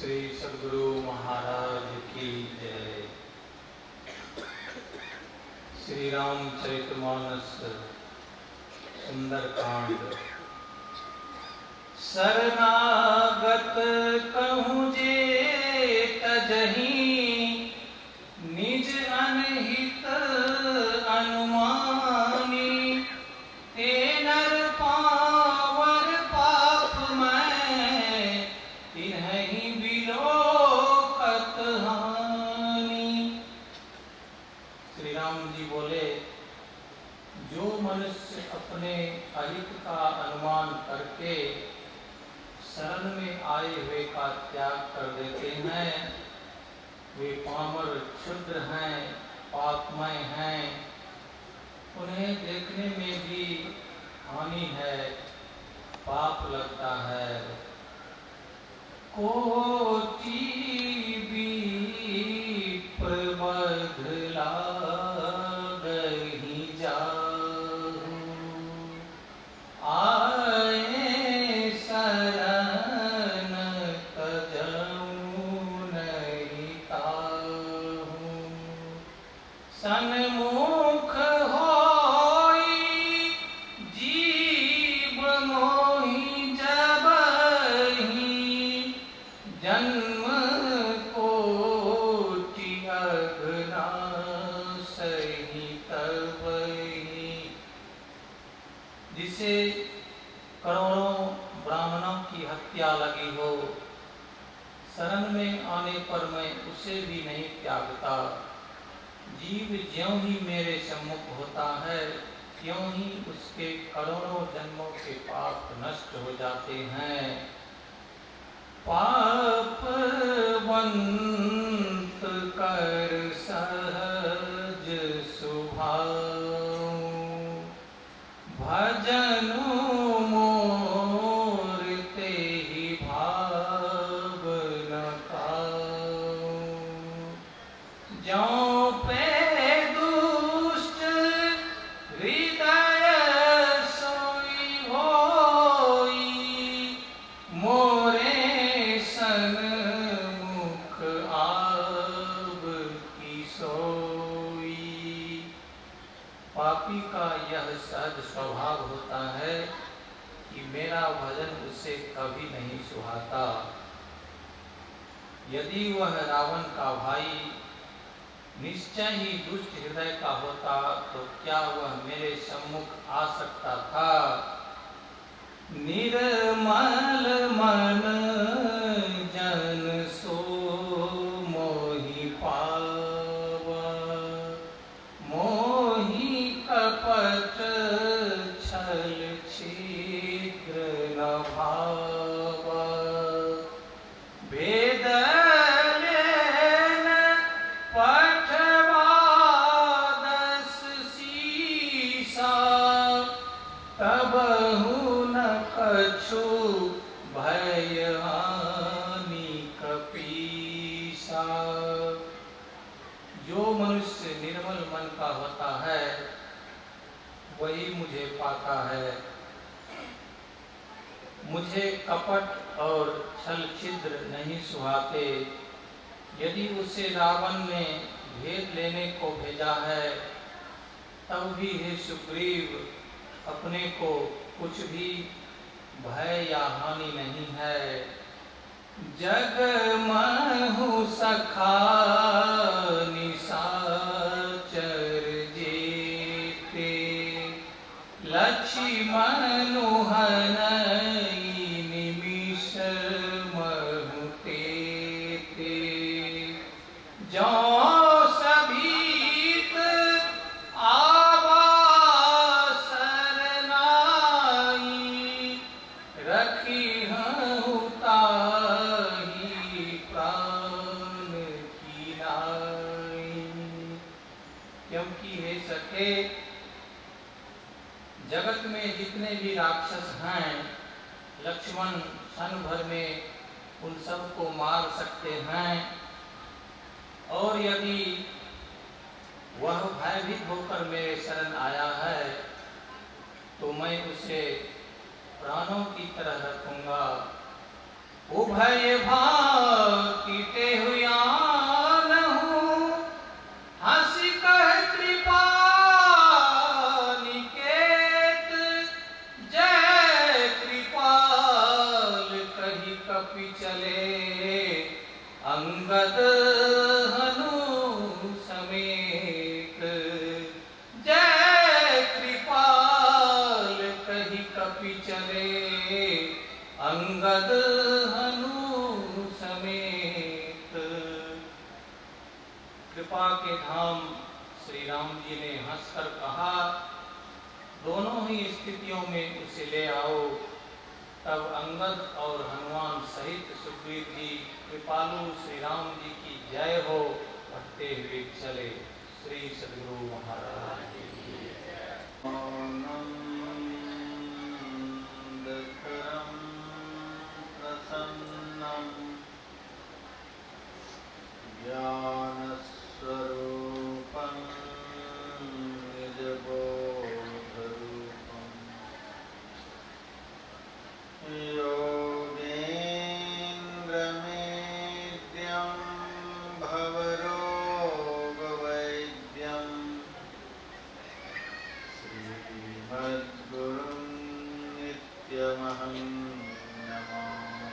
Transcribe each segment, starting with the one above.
श्री सद्गुरु महाराज की जय। श्री रामचरितमानस सुंदरकांड। शरणागत कहूँ जे तजहि निज अनहित अनुमानी, ते नर पावर पाप मैं तिन्हि बिलोकत हानि। श्री राम जी बोले, जो मनुष्य अपने अहित का अनुमान करके शरण में आए हुए का त्याग कर देते हैं, वे पामर क्षुद्र हैं, पापमय हैं। उन्हें देखने में भी हानि है, पाप लगता है। कोटि विप्र बध लागहि जाहु, आए शरण तजहु नहीं ताहु। सन्मुख होई जीव मोहि जबहि, जन्म कोटि अघना सही तबहि। जिसे करोड़ों ब्राह्मणों की हत्या लगी हो, शरण में आने पर मैं उसे भी नहीं त्यागता। जीव ज्यों ही मेरे सम्मुख होता है, त्यों ही उसके करोड़ों जन्मों के पाप नष्ट हो जाते हैं। पापवंत कर सहज सुभाऊ, भजनु मोर तेहि भाव न पाऊं। ज्यों पे दुष्ट हृदय सोई होई, मोरे सन्मुख आब की सोई। पापी का यह सहज स्वभाव होता है कि मेरा भजन उसे कभी नहीं सुहाता। यदि वह रावण का भाई निश्चय ही दुष्ट हृदय का होता, तो क्या वह मेरे सम्मुख आ सकता था। निर्मल मन जन सो मोहि पावा, मोहि कपट छल छिद्र न भावा। भेद लेन पठवा 10 सीसा, तबहु न कछु भय हानि कपीसा। जो मनुष्य निर्मल मन का होता है, वही मुझे पाता है। मुझे कपट और छल छिद्र नहीं सुहाते। यदि उसे रावण ने भेद लेने को भेजा है, तब भी हे सुग्रीव, अपने को कुछ भी भय या हानि नहीं है। जग महु सखा निशाचर जेते, लक्ष्मण हनई निमिष महु तेते। ज्यों सभीत आवा शरणाई, रखिहु ताहि प्राण की नाई। क्योंकि हे सखे, जगत में जितने भी राक्षस हैं, लक्ष्मण क्षण भर में उन सबको मार सकते हैं। और यदि वह भयभीत होकर मेरे शरण आया है, तो मैं उसे प्राणों की तरह रखूंगा। उभय भाकीटे हुआ नहु हंसी कह कृपा निकेत जय कृपाल कही कपि चले अंगद हनु समेत जय कृपाल कही कपि चले अंगद हनु समेत। कृपा के धाम श्री राम जी ने हंसकर कहा, दोनों ही स्थितियों में उसे ले आओ। तब अंगद और हनुमान सहित सुग्रीव जी कृपालु श्री राम जी की जय हो पढ़ते हुए चले। श्री सद्गुरु महाराज की प्रसन्नम ज्ञान स्वरूपं निजबोध रूपं योगेन्द्रमेद्यं भवरोगवैद्यं श्रीमद्गुरुं नित्यमहं नमामि।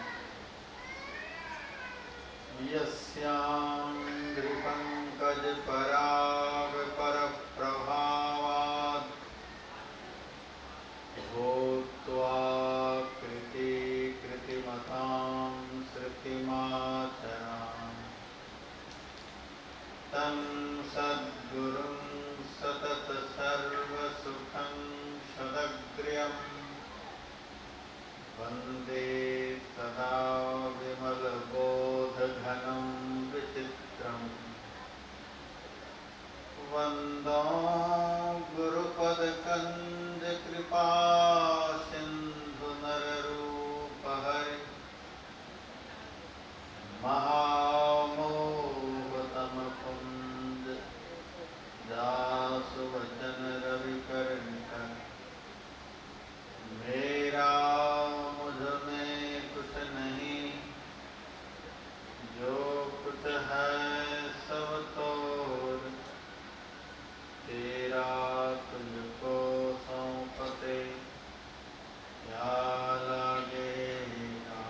यस्याङ्घ्रिपङ्कजपराग परप्रभावात् भूत्वा कृतिमतां श्रुतिमाचराम् तं सद्गुरुं सततसर्वसुखं सदग्र्यं वन्दे सदा विमलबोधघनं विचित्रम् वन्दो गुरुपदकन्दकृपासिन्धुनररूपहरि महामोहतमपुञ्ज दासवचनरविकर्णिकर मेरा मुझ में कुछ नहीं, जो कुछ है सब तोर तेरा तुझको सौंपते क्या लगेगा।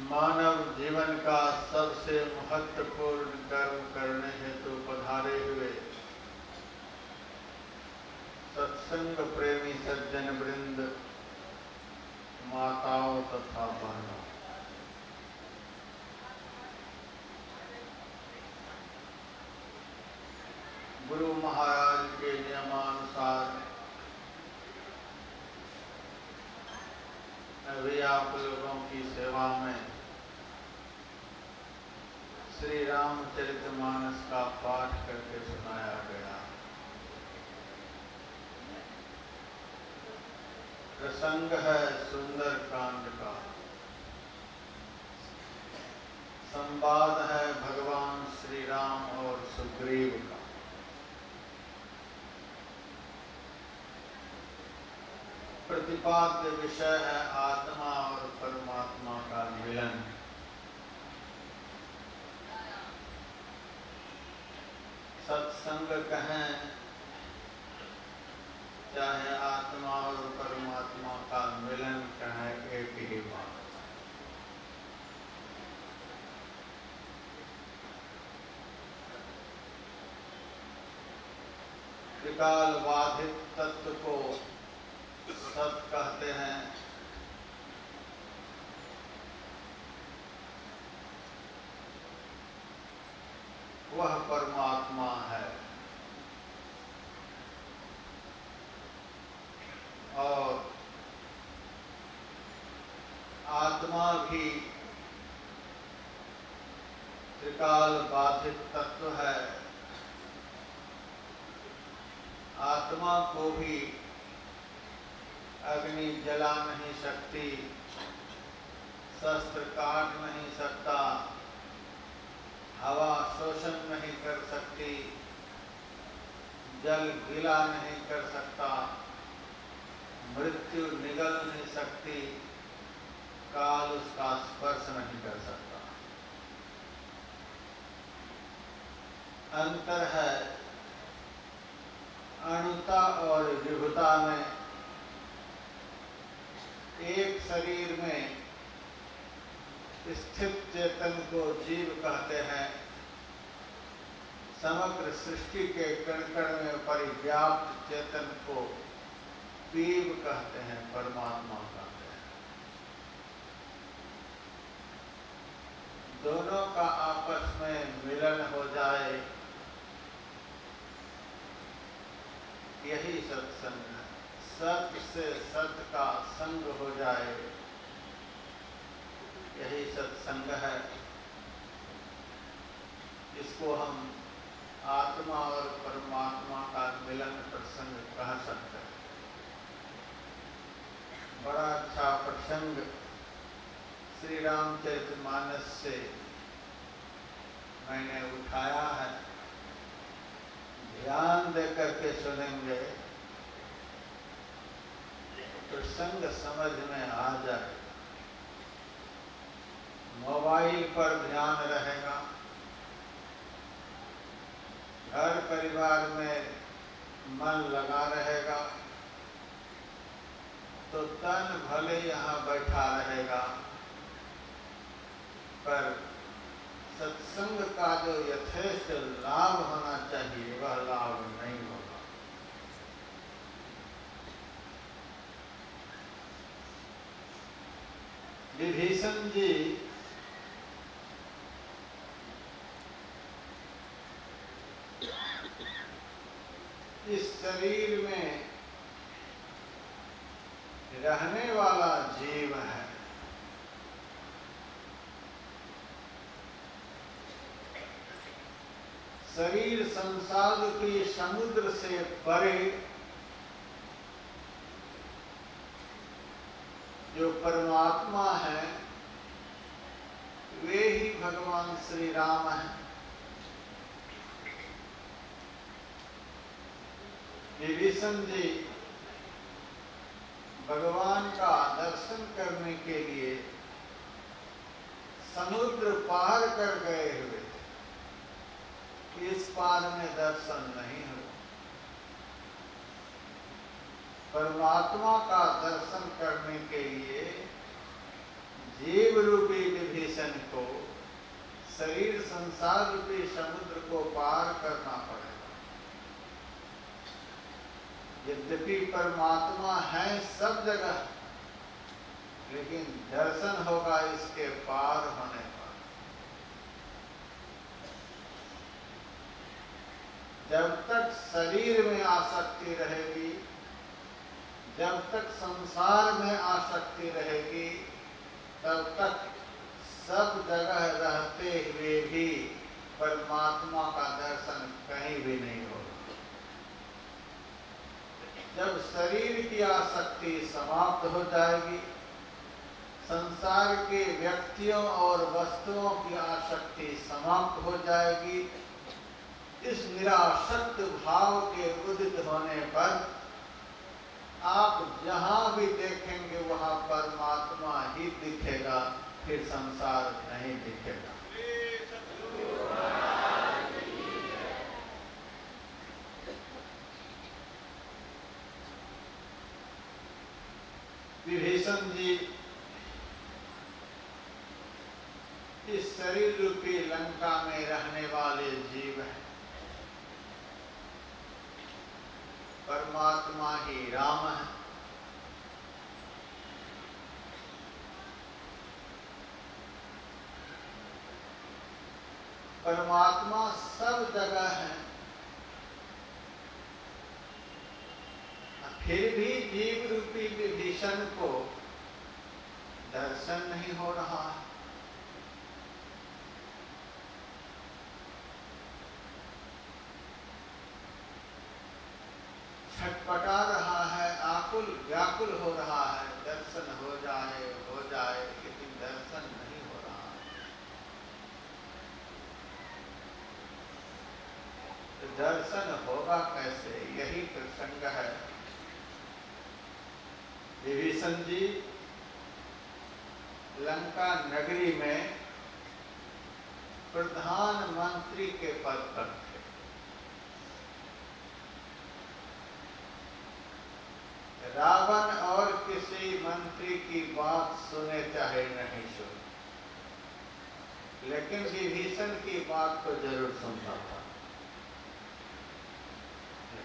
मानव जीवन का सबसे महत्वपूर्ण कर्म करने हेतु पधारे हुए सत्संग प्रेमी सज्जन वृंद, माताओं तथा बहनों, गुरु महाराज के नियमानुसार मैं भी आप लोगों की सेवा में श्री रामचरितमानस का पाठ करके सुनाया गया। प्रसंग है सुंदर कांड का, संवाद है भगवान श्री राम और सुग्रीव का। प्रतिपाद्य विषय है आत्मा और परमात्मा का मिलन। सत्संग कहें चाहे आत्मा और परमात्मा का मिलन कहें, एक ही बात। त्रिकाल बाधित तत्व को सत कहते हैं। वह परमात्मा है और आत्मा भी त्रिकाल बाधित तत्व है। आत्मा को भी अग्नि जला नहीं सकती, शस्त्र काट नहीं सकता, हवा शोषण नहीं कर सकती, जल गीला नहीं कर सकता, मृत्यु निगल नहीं सकती, काल उसका स्पर्श नहीं कर सकता। अंतर है अणुता और विभुता में। एक शरीर में स्थित चेतन को जीव कहते हैं, समग्र सृष्टि के कण कण में परिव्याप्त चेतन को पीव कहते हैं, परमात्मा कहते हैं। दोनों का आपस में मिलन हो जाए, यही सत्संग है। सत्य से सत्य का संग हो जाए, यही सत्संग है। इसको हम आत्मा और परमात्मा का मिलन प्रसंग कह सकते हैं। बड़ा अच्छा प्रसंग श्री रामचरितमानस से मैंने उठाया है, ध्यान देकर के सुनेंगे प्रसंग समझ में आ जाए। मोबाइल पर ध्यान रहेगा, घर परिवार में मन लगा रहेगा तो तन भले यहाँ बैठा रहेगा, पर सत्संग का जो यथेष्ट लाभ होना चाहिए वह लाभ नहीं होगा। विभीषण जी इस शरीर में रहने वाला जीव है। शरीर संसार के समुद्र से परे जो परमात्मा है वे ही भगवान श्री राम हैं। विभीषण जी भगवान का दर्शन करने के लिए समुद्र पार कर गए हुए थे, इस पार में दर्शन नहीं हुआ। परमात्मा का दर्शन करने के लिए जीव रूपी विभीषण को शरीर संसार रूपी समुद्र को पार करना पड़ेगा। यद्यपि परमात्मा है सब जगह, लेकिन दर्शन होगा इसके पार होने पर। जब तक शरीर में आसक्ति रहेगी, जब तक संसार में आसक्ति रहेगी, तब तक सब जगह रहते हुए भी परमात्मा का दर्शन कहीं भी नहीं होगा। जब शरीर की आसक्ति समाप्त हो जाएगी, संसार के व्यक्तियों और वस्तुओं की आसक्ति समाप्त हो जाएगी, इस निरासक्त भाव के उदित होने पर आप जहां भी देखेंगे वहां परमात्मा ही दिखेगा, फिर संसार नहीं दिखेगा। विभीषण जी इस शरीर रूपी लंका में रहने वाले जीव हैं। परमात्मा ही राम है। परमात्मा सब जगह है, फिर भी जीव रूपी विभीषण को दर्शन नहीं हो रहा है। छटपटा रहा है, आकुल व्याकुल हो रहा है, दर्शन हो जाए, लेकिन दर्शन नहीं हो रहा है। तो दर्शन होगा कैसे? यही प्रसंग है विभीषण जी लंका नगरी में प्रधानमंत्री के पद पर थे। रावण और किसी मंत्री की बात सुने चाहे नहीं सुने, लेकिन विभीषण की बात को जरूर सुनता था।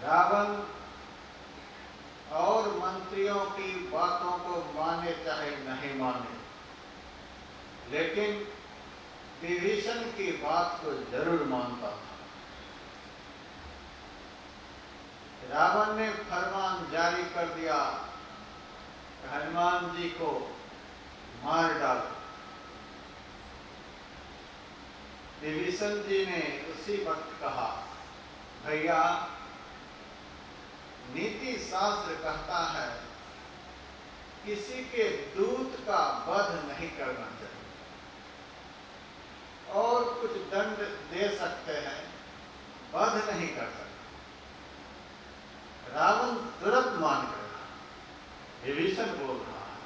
रावण और मंत्रियों की बातों को माने चाहे नहीं माने, लेकिन विभीषण की बात को जरूर मानता था। रावण ने फरमान जारी कर दिया, हनुमान जी को मार डालो। विभीषण जी ने उसी वक्त कहा, भैया नीति शास्त्र कहता है किसी के दूत का वध नहीं करना चाहिए, और कुछ दंड दे सकते हैं, वध नहीं कर सकते। रावण तुरंत मान गया। विभीषण बोल रहा है,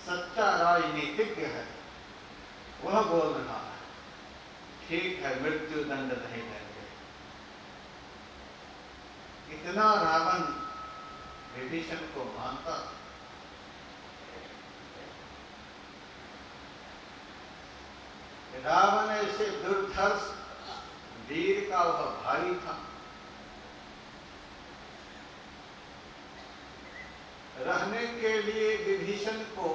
सच्चा राजनीतिज्ञ है, वह बोल रहा है, ठीक है मृत्यु दंड नहीं देंगे। इतना रावण विभीषण को मानता था। रावण ऐसे दुर्धर्ष वीर का वह भाई था। रहने के लिए विभीषण को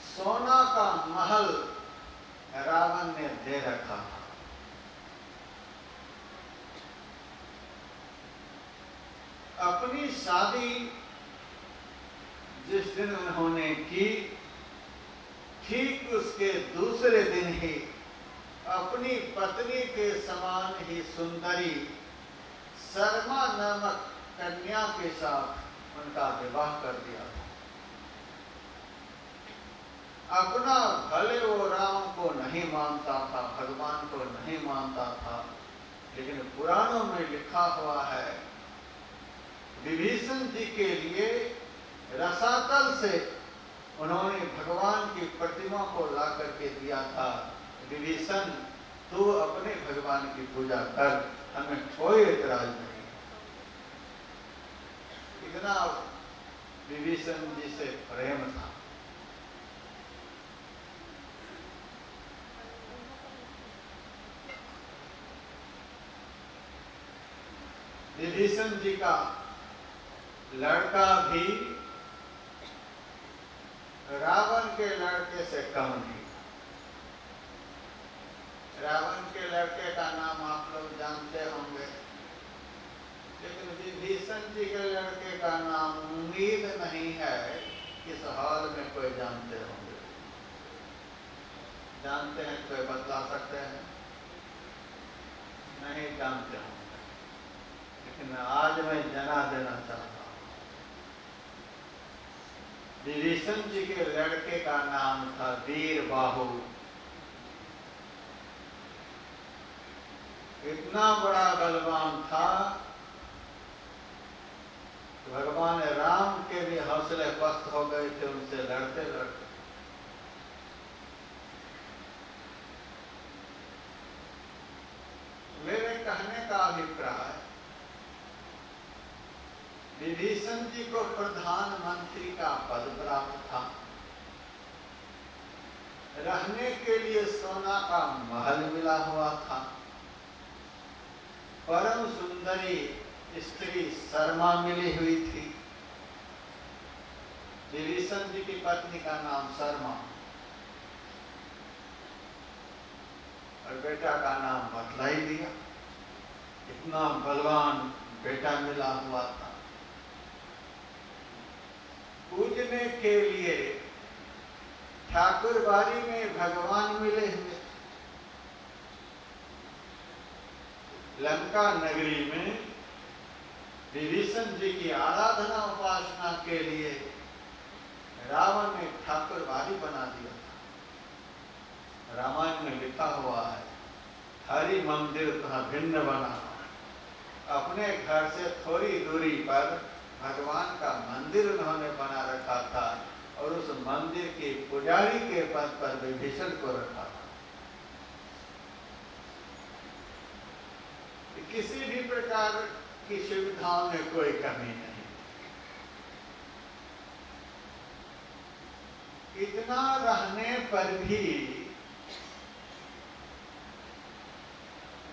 सोना का महल रावण ने दे रखा था। अपनी शादी जिस दिन उन्होंने की, ठीक उसके दूसरे दिन ही अपनी पत्नी के समान ही सुंदरी शर्मा नामक कन्या के साथ उनका विवाह कर दिया था। अपना भले वो राम को नहीं मानता था, भगवान को नहीं मानता था, लेकिन पुराणों में लिखा हुआ है विभीषण जी के लिए रसातल से उन्होंने भगवान की प्रतिमा को ला करके दिया था। विभीषण तू अपने भगवान की पूजा कर, हमें कोई एतराज नहीं। इतना विभीषण जी से प्रेम था। विभीषण जी का लड़का भी रावण के लड़के से कम नहीं। रावण के लड़के का नाम आप लोग जानते होंगे, लेकिन विभीषण जी के लड़के का नाम उम्मीद नहीं है इस हाल में कोई जानते होंगे। जानते हैं? कोई बतला सकते हैं? नहीं जानते होंगे, लेकिन आज मैं जना देना चाहता हूं। विभीषण जी के लड़के का नाम था वीरबाहु। इतना बड़ा बलवान था कि भगवान राम के भी हौसले पस्त हो गए थे उनसे लड़ते लड़ते। मेरे कहने का अभिप्राय, विभीषण जी को प्रधानमंत्री का पद प्राप्त था, रहने के लिए सोना का महल मिला हुआ था, परम सुंदरी स्त्री शर्मा मिली हुई थी। विभीषण जी की पत्नी का नाम शर्मा और बेटा का नाम बतला ही दिया। इतना बलवान बेटा मिला हुआ था। पूजने के लिए ठाकुरबाड़ी में भगवान मिले हुए। लंका नगरी में विभीषण जी की आराधना उपासना के लिए रावण ने ठाकुरबाड़ी बना दिया था। रामायण में लिखा हुआ है, हरि मंदिर तथा भिन्न बना। अपने घर से थोड़ी दूरी पर भगवान का मंदिर उन्होंने बना रखा था और उस मंदिर के पुजारी के पद पर विभीषण को रखा था। किसी भी प्रकार की सुविधाओं में कोई कमी नहीं। इतना रहने पर भी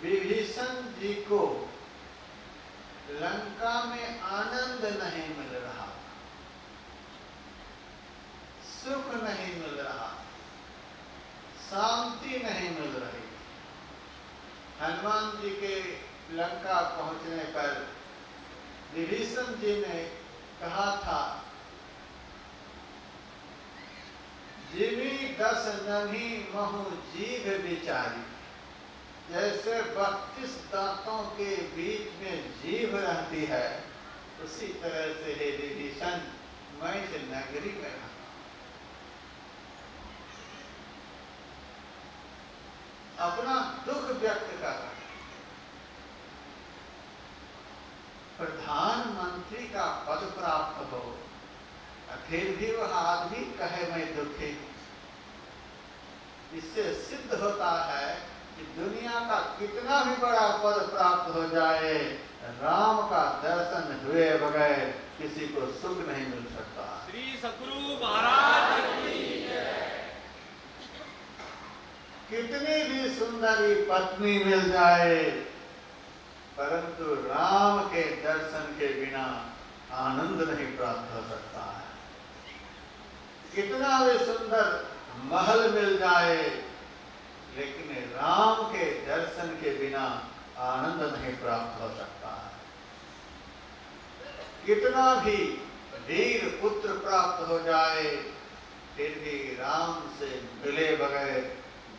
विभीषण जी को लंका में आनंद नहीं मिल रहा, सुख नहीं मिल रहा, शांति नहीं मिल रही। हनुमान जी के लंका पहुंचने पर विभीषण जी ने कहा था, जिमी 10 नभी महु जीभ विचारी। जैसे 32 दांतों के बीच में जीभ रहती है, उसी तरह से हे विभीषण मैं इस नगरी में रहा। अपना दुख व्यक्त कर रहा। प्रधानमंत्री का पद प्राप्त हो, फिर भी वह आदमी कहे मैं दुखी। इससे सिद्ध होता है कि दुनिया का कितना भी बड़ा पद प्राप्त हो जाए, राम का दर्शन हुए बगैर किसी को सुख नहीं मिल सकता। श्री सद्गुरु महाराज की जय। कितनी भी सुंदरी पत्नी मिल जाए, परंतु राम के दर्शन के बिना आनंद नहीं प्राप्त हो सकता है। कितना भी सुंदर महल मिल जाए, लेकिन राम के दर्शन के बिना आनंद नहीं प्राप्त हो सकता है। कितना भी वीर पुत्र प्राप्त हो जाए, फिर भी राम से मिले बगैर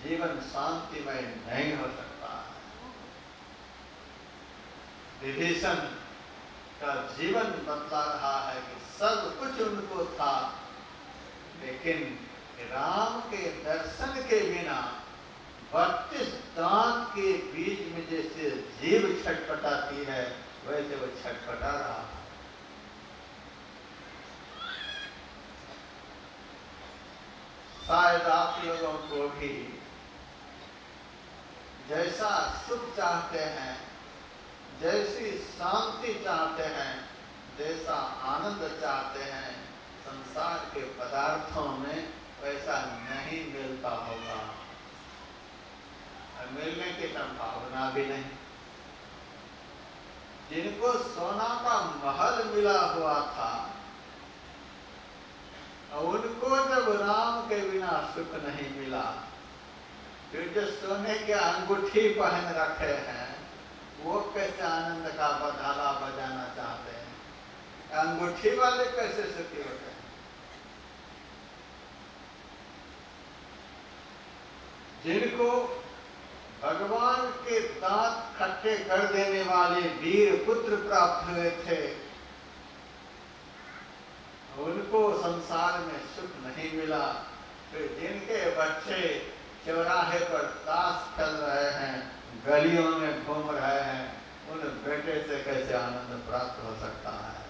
जीवन शांतिमय नहीं हो सकता है। विभीषण का जीवन बतला रहा है कि सब कुछ उनको था, लेकिन राम के दर्शन के बिना 32 दांत के बीच में जैसे जीभ छटपटाती है, वैसे वो छटपटा रहा है। शायद आप लोगों को भी जैसा सुख चाहते हैं, जैसी शांति चाहते हैं, जैसा आनंद चाहते हैं, संसार के पदार्थों में वैसा नहीं मिलता होगा, और मिलने की संभावना भी नहीं। जिनको सोना का महल मिला हुआ था, उनको जब राम के बिना सुख नहीं मिला, फिर जो सोने के अंगूठी पहन रखे हैं, वो कैसे आनंद का बधाला बजाना चाहते हैं? अंगूठी वाले कैसे सुखी होते हैं? जिनको भगवान के दांत खट्टे कर देने वाले वीर पुत्र प्राप्त हुए थे, उनको संसार में सुख नहीं मिला। फिर जिनके बच्चे चौराहे पर ताश खेल रहे हैं, गलियों में घूम रहे हैं, उन बेटे से कैसे आनंद प्राप्त हो सकता है?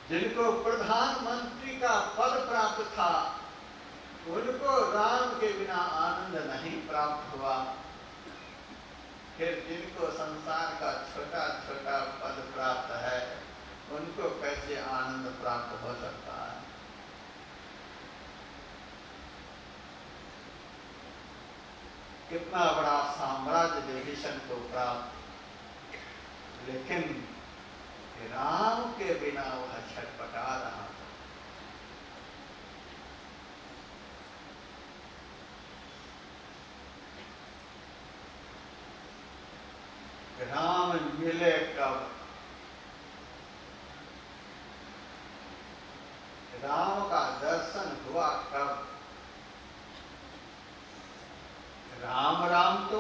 जिनको प्रधानमंत्री का पद प्राप्त था, उनको राम के बिना आनंद नहीं प्राप्त हुआ। फिर जिनको संसार का छोटा छोटा पद प्राप्त है, उनको कैसे आनंद प्राप्त हो सकता है? कितना बड़ा साम्राज्य विभीषण को प्राप्त, लेकिन राम के बिना वह छटपटा रहा था। राम मिले कब? राम का दर्शन हुआ कब? राम राम तो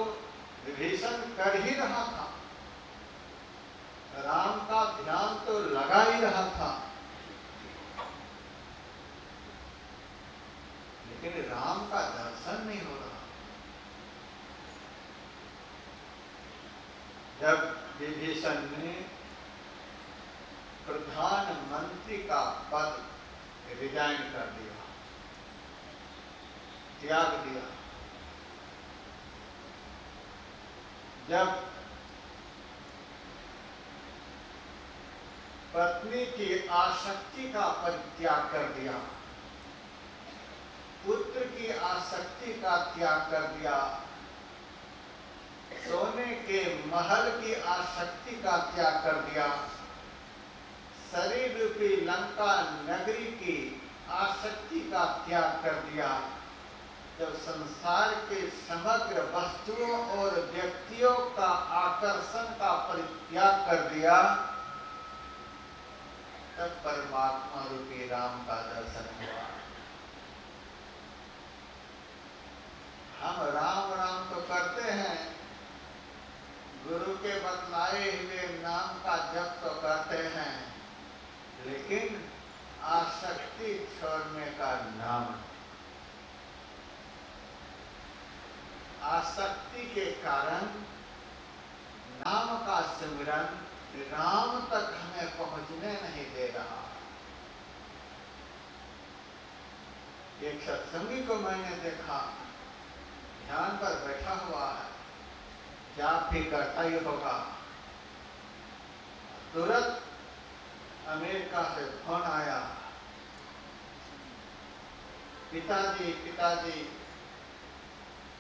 विभीषण कर ही रहा था, राम का ध्यान तो लगा ही रहा था, लेकिन राम का दर्शन नहीं हो रहा। जब विभीषण ने प्रधानमंत्री का पद रिजाइन कर दिया, त्याग दिया, जब पत्नी की आसक्ति का परित्याग कर दिया, पुत्र की आसक्ति का त्याग कर दिया, सोने के महल की आसक्ति का त्याग कर दिया, शरीर रूपी लंका नगरी की आसक्ति का त्याग कर दिया, जब संसार के समग्र वस्तुओं और व्यक्तियों का आकर्षण का परित्याग कर दिया, तब परमात्मा रूपी राम का दर्शन हुआ। हम राम राम तो करते हैं, गुरु के बतलाए हुए नाम का जप तो करते हैं, लेकिन आसक्ति छोड़ने का नाम, आसक्ति के कारण नाम का सिमरन राम तक हमें पहुंचने नहीं दे रहा। एक सत्संगी को मैंने देखा, ध्यान पर बैठा हुआ है, जाप भी करता ही होगा, तुरंत अमेरिका से फोन आया, पिताजी पिताजी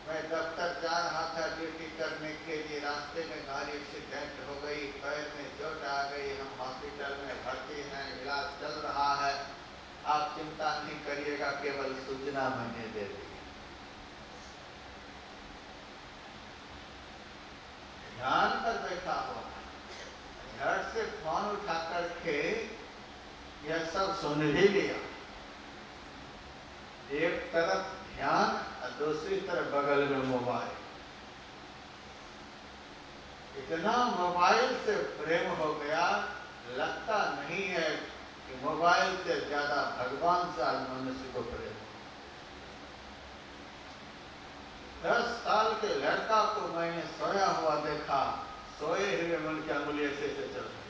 मैं दफ्तर जा रहा था ड्यूटी करने के लिए, रास्ते में गाड़ी एक्सीडेंट हो गई, पैर में चोट आ गई, हम हॉस्पिटल में भर्ती हैं, इलाज चल रहा है, आप चिंता नहीं करिएगा, केवल सूचना मैंने दे दी। ध्यान पर बैठा हुआ, घर से फोन उठा करके यह सब सुन ही लिया। एक तरफ ध्यान और दूसरी तरफ बगल में मोबाइल। इतना मोबाइल से प्रेम हो गया, लगता नहीं है कि मोबाइल से ज्यादा भगवान से आज मनुष्य को प्रेम। 10 साल के लड़का को मैंने सोया हुआ देखा, सोए हुए मन की अंगुली ऐसे चल रही,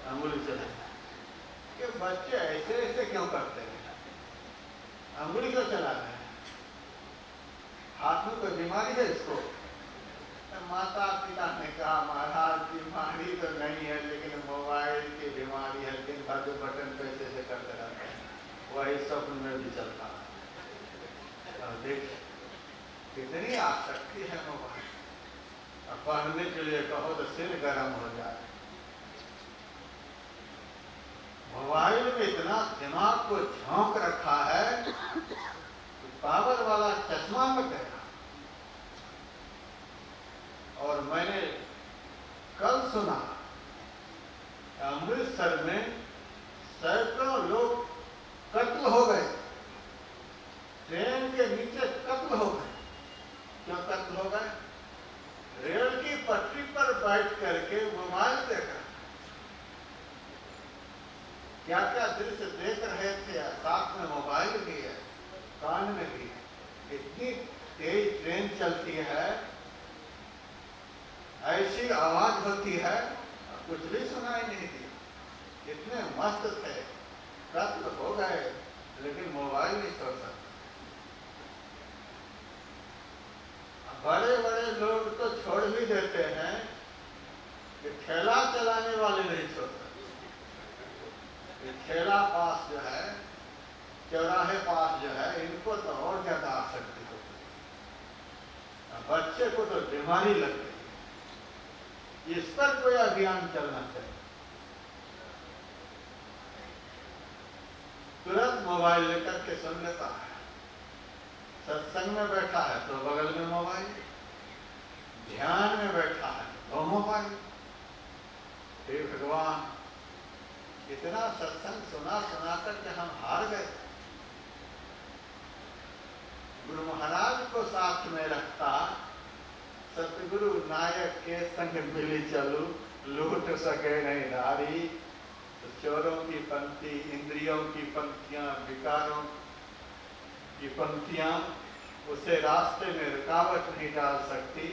अंगुली चल रही। ये बच्चे ऐसे ऐसे क्यों करते हैं, अंगुली क्यों चला रहे हैं, हाथ में कोई बीमारी है इसको? माता पिता ने कहा महाराज बीमारी तो नहीं है, लेकिन मोबाइल की बीमारी है, दिन भर जो बटन पे ऐसे करते रहते हैं, वही स्वप्न में भी चलता है। देख कितनी आसक्ति है मोबाइल, और पढ़ने के लिए कहो तो सिर गर्म हो जाए। मोबाइल में इतना दिमाग को झोंक रखा है, पावर वाला चश्मा में गया। और मैंने कल सुना अमृतसर में सैकड़ों लोग कत्ल हो गए, ट्रेन के नीचे कत्ल हो गए। क्यों कत्ल हो गए? रेल की पटरी पर बैठ करके मोबाइल देख रहे, क्या क्या दृश्य देख रहे थे, साथ में मोबाइल भी है, कान में भी। इतनी तेज ट्रेन चलती है, ऐसी आवाज होती है, कुछ भी सुनाई नहीं दी। इतने मस्त थे, कत्ल हो गए, लेकिन मोबाइल नहीं छोड़ सकते। बड़े बड़े लोग तो छोड़ भी देते हैं, कि ठेला चलाने वाले नहीं छोड़ सकते। ठेला पास जो है, चौराहे पास जो है, इनको तो और ज्यादा आसक्ति होती है। बच्चे को तो बीमारी लग गई, इस पर कोई अभियान चलना चाहिए। तुरंत मोबाइल लेकर के सुन लेता है, सत्संग में बैठा है तो बगल में मोबाइल, ध्यान में बैठा है तो मोबाइल। हे भगवान, इतना सत्संग सुना सुना करके हम हार गए। गुरु महाराज को साथ में रखता, सतगुरु नायक के संग मिली चलू, लूट सके नहीं नारी। तो चोरों की पंक्ति, इंद्रियों की पंक्तियां, विकारों की पंक्तियां उसे रास्ते में रुकावट नहीं डाल सकती।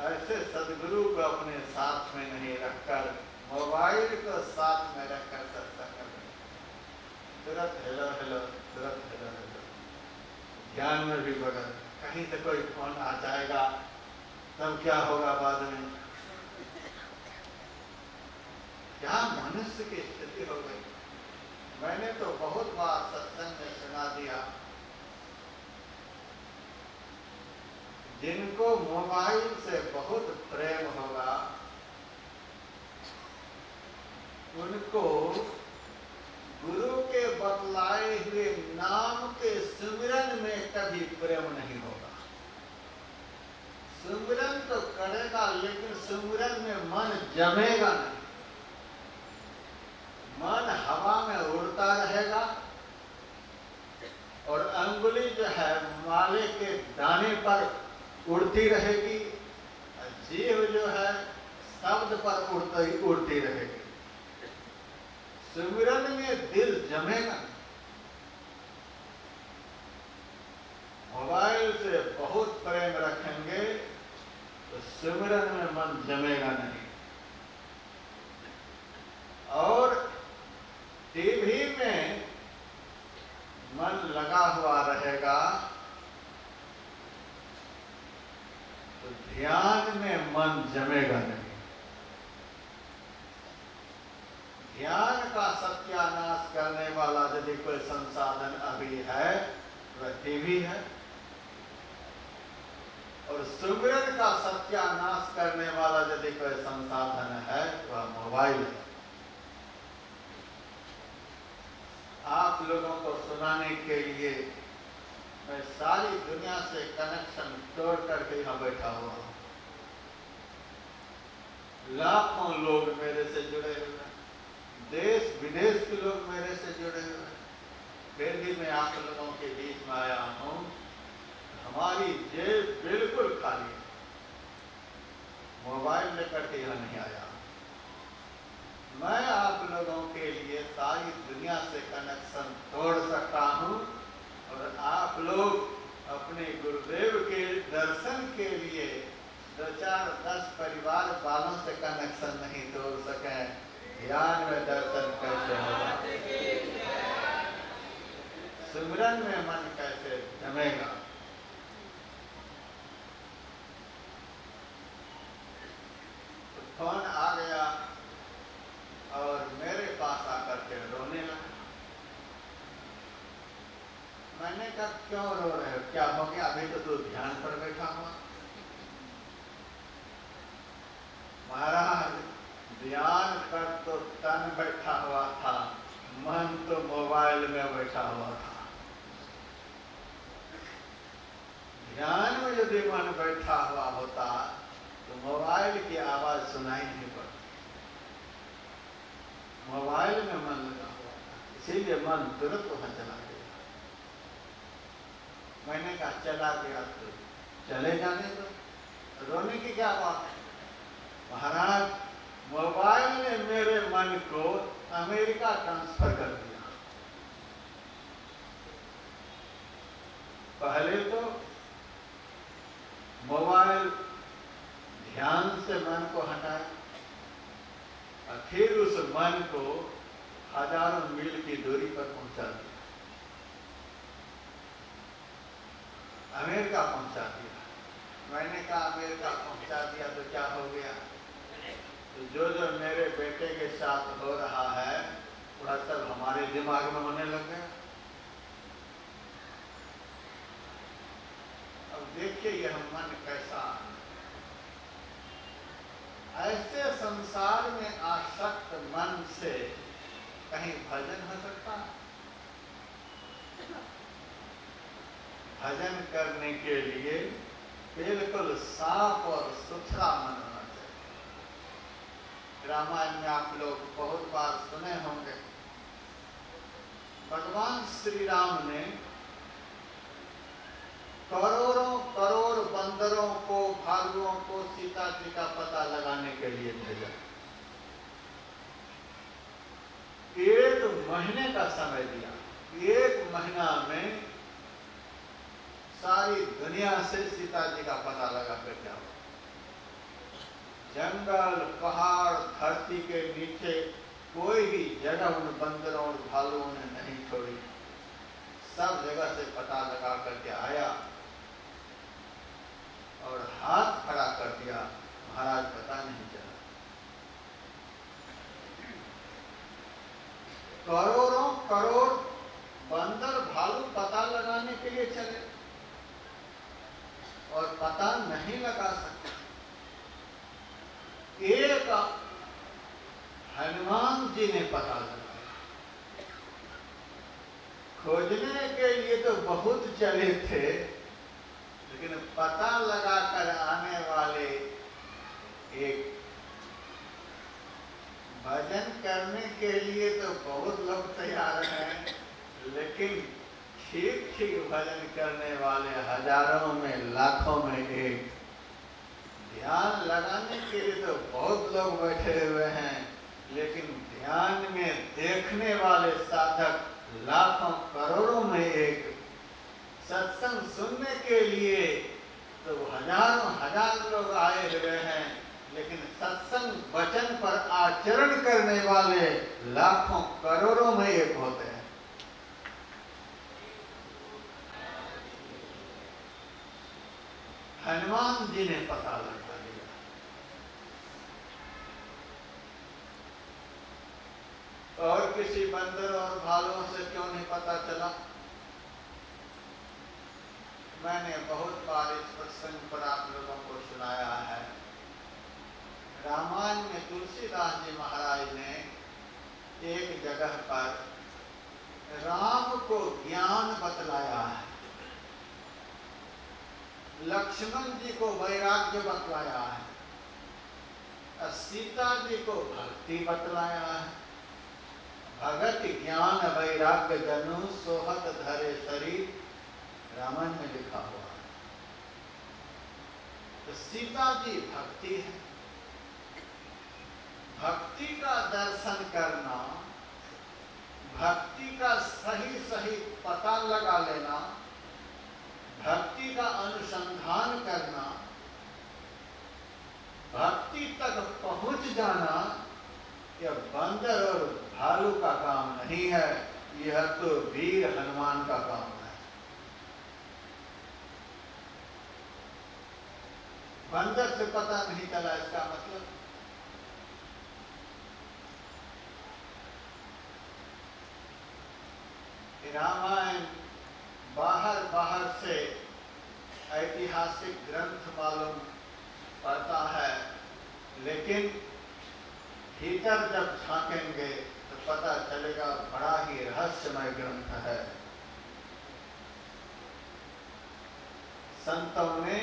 ऐसे सदगुरु को अपने साथ में नहीं रखकर मोबाइल को साथ में रखकर सत्संग करें। तुरंत हेलो हेलो, तुरंत हेलो हेलो, ध्यान में भी बगल, कहीं से कोई फोन आ जाएगा तब क्या होगा बाद में। क्या मनुष्य की स्थिति हो गई। मैंने तो बहुत बार सत्संग में सुना दिया, जिनको मोबाइल से बहुत प्रेम होगा उनको गुरु के बतलाए हुए नाम के सुमिरन में कभी प्रेम नहीं होगा। सुमिरन तो करेगा लेकिन सुमिरन में मन जमेगा नहीं। मन हवा में उड़ता रहेगा और अंगुली जो है माले के दाने पर उड़ती रहेगी, जीव जो है शब्द पर उड़ती रहेगी। सुमिरन में दिल जमेगा। मोबाइल से बहुत प्रेम रखेंगे तो सुमिरन में मन जमेगा नहीं। और टीवी में मन लगा हुआ रहेगा तो ध्यान में मन जमेगा नहीं। ध्यान का सत्यानाश करने वाला यदि कोई संसाधन अभी है वह टीवी है, और सुमिरन का सत्यानाश करने वाला यदि कोई संसाधन है वह मोबाइल है। आप लोगों को सुनाने के लिए मैं सारी दुनिया से कनेक्शन तोड़ करके यहाँ बैठा हुआ हूँ। लाखों लोग मेरे से जुड़े हुए हैं, देश विदेश के लोग मेरे से जुड़े हुए हैं। फिर भी मैं आप लोगों के बीच में आया हूँ। हमारी जेब बिल्कुल खाली है, मोबाइल लेकर के यहाँ नहीं आया। मैं आप लोगों के लिए सारी दुनिया से कनेक्शन तोड़ सकता हूँ, और आप लोग अपने गुरुदेव के दर्शन के लिए 2-4-10 परिवार वालों से कनेक्शन नहीं तोड़ सके। ध्यान में दर्शन कैसे होगा, सुमिरन में मन कैसे जमेगा। तो फोन आ गया और मेरे पास आकर के रोने लगा। मैंने कहा क्यों रो रहे हो, क्या हो गया? अभी तो तू ध्यान पर बैठा हुआ। महाराज ध्यान पर तो तन बैठा हुआ था, मन तो मोबाइल में बैठा हुआ था। ध्यान में यदि मन बैठा हुआ होता तो मोबाइल की आवाज सुनाई नहीं पड़ती। मोबाइल में मन लगा हुआ था, इसीलिए मन तुरंत वहां चला गया। मैंने कहा चला गया तो चले जाने दो, रोने की क्या बात है। महाराज मोबाइल ने मेरे मन को अमेरिका ट्रांसफर कर दिया। पहले तो मोबाइल ध्यान से मन को हटाया, और फिर उस मन को हजारों मील की दूरी पर पहुंचा दिया, अमेरिका पहुंचा दिया। मैंने कहा अमेरिका पहुंचा दिया तो क्या हो गया? तो जो मेरे बेटे के साथ हो रहा है वह सब हमारे दिमाग में होने लग गया। अब देखिए यह मन कैसा। ऐसे संसार में आसक्त मन से कहीं भजन हो सकता है? भजन करने के लिए बिल्कुल साफ और सुथरा मन होना चाहिए। रामायण में आप लोग बहुत बार सुने होंगे, भगवान श्री राम ने करोड़ों करोड़ बंदरों को, भालुओं को सीता जी का पता लगाने के लिए भेजा। 1 महीने का समय दिया। 1 महीना में सारी दुनिया से सीता जी का पता लगा कर क्या हुआ। जंगल, पहाड़, धरती के नीचे कोई भी जगह उन बंदरों और भालुओं ने नहीं छोड़ी। सब जगह से पता लगा करके आया और हाथ खड़ा कर दिया। महाराज पता नहीं चला। करोड़ों करोड़ बंदर भालू पता लगाने के लिए चले और पता नहीं लगा सकते। एक हनुमान जी ने पता लगाया। खोजने के लिए तो बहुत चले थे, लेकिन पता लगाकर आने वाले एक भजन करने के लिए तो बहुत लोग तैयार हैं, लेकिन ठीक ठीक भजन करने वाले हजारों में लाखों में एक। ध्यान लगाने के लिए तो बहुत लोग बैठे हुए हैं, लेकिन ध्यान में देखने वाले साधक लाखों करोड़ों में एक। सत्संग सुनने के लिए तो हजारों हजार लोग आए हुए हैं, लेकिन सत्संग वचन पर आचरण करने वाले लाखों करोड़ों में एक होते हैं। हनुमान जी ने पता लगा लिया। और किसी बंदर और भालुओं से क्यों नहीं पता चला? मैंने बहुत बार इस प्रसंग पर आप लोगों को सुनाया है। रामायण में तुलसीदास जी महाराज ने एक जगह पर राम को ज्ञान बतलाया है, लक्ष्मण जी को वैराग्य बतलाया है, सीता जी को भक्ति बतलाया है। भगत ज्ञान वैराग्य जनु सोहत धरे शरीर, रामायण में लिखा हुआ है। तो सीता जी भक्ति है। भक्ति का दर्शन करना, भक्ति का सही सही पता लगा लेना, भक्ति का अनुसंधान करना, भक्ति तक पहुंच जाना, यह बंदर और भालू का काम नहीं है, यह तो वीर हनुमान का काम है। बंदर से पता नहीं चला, इसका मतलब रामायण बाहर बाहर से ऐतिहासिक ग्रंथ मालूम पड़ता है, लेकिन भीतर जब झांकेंगे तो पता चलेगा बड़ा ही रहस्यमय ग्रंथ है। संतों ने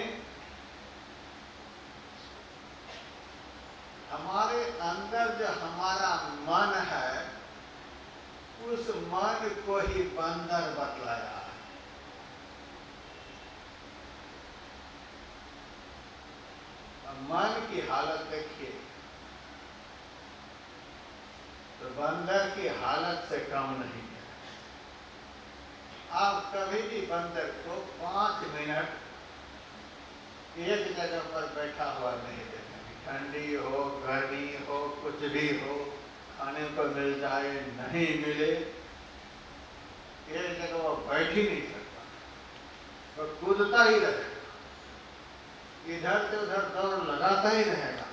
हमारे अंदर जो हमारा मन है, उस मन को ही बंदर बतलाया है। मन की हालत देखिए तो बंदर की हालत से कम नहीं है। आप कभी भी बंदर को 5 मिनट एक जगह पर बैठा हुआ नहीं देखेंगे। ठंडी हो, गर्मी हो, कुछ भी हो, खाने को मिल जाए नहीं मिले, एक जगह वो बैठ ही नहीं सकता, वो कूदता ही रहेगा, इधर से उधर दौड़ लगाता ही रहेगा।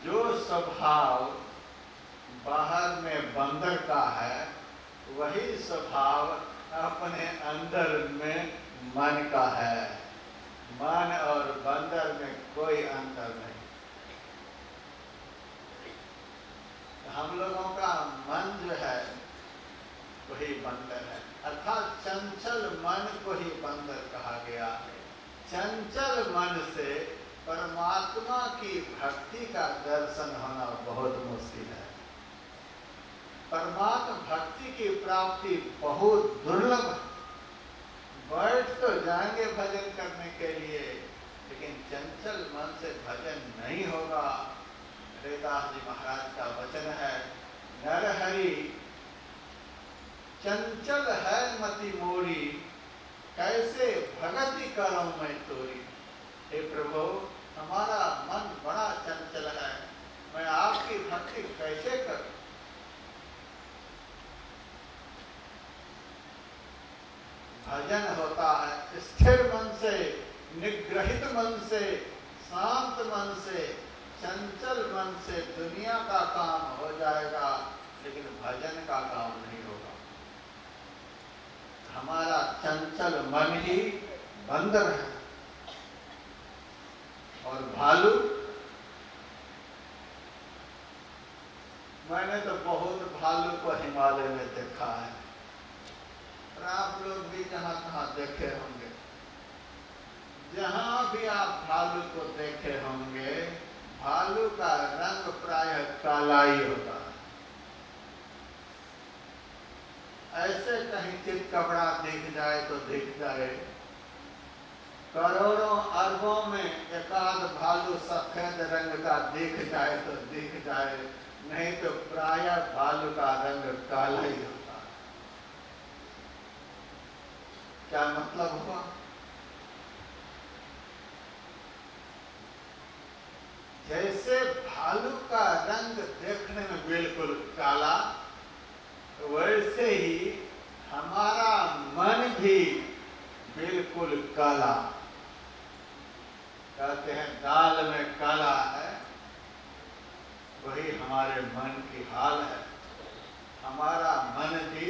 जो स्वभाव बाहर में बंदर का है, वही स्वभाव अपने अंदर में मन का है। मन और बंदर में कोई अंतर नहीं। हम लोगों का मन जो है वही बंदर है, अर्थात चंचल मन को ही बंदर कहा गया है। चंचल मन से परमात्मा की भक्ति का दर्शन होना बहुत मुश्किल है। परमात्मा भक्ति की प्राप्ति बहुत दुर्लभ है। बैठ तो जाएंगे भजन करने के लिए, लेकिन चंचल मन से भजन नहीं होगा। हरिदास जी महाराज का वचन है, नरहरि चंचल है मति मोरी, कैसे भगति करूं मैं तोरी। हे प्रभु, हमारा मन बड़ा चंचल है, मैं आपकी भक्ति कैसे करूं? भजन होता है स्थिर मन से, निग्रहित मन से, शांत मन से, चंचल मन से दुनिया का काम हो जाएगा, लेकिन भजन का काम नहीं होगा। हमारा चंचल मन ही बंदर है। और भालू, मैंने तो बहुत भालू को हिमालय में देखा है, और आप लोग भी जहां कहां देखे होंगे। जहां भी आप भालू को देखे होंगे, भालू का रंग प्रायः काला ही होता है। ऐसे कहीं चितकबरा दिख जाए तो दिख जाए, करोड़ों अरबों में एकाध भालू सफेद रंग का दिख जाए तो दिख जाए, नहीं तो प्रायः भालू का रंग काला ही होता है। क्या मतलब हुआ? जैसे भालू का रंग देखने में बिल्कुल काला, वैसे ही हमारा मन भी बिल्कुल काला। कहते हैं दाल में काला है, वही हमारे मन की हाल है। हमारा मन भी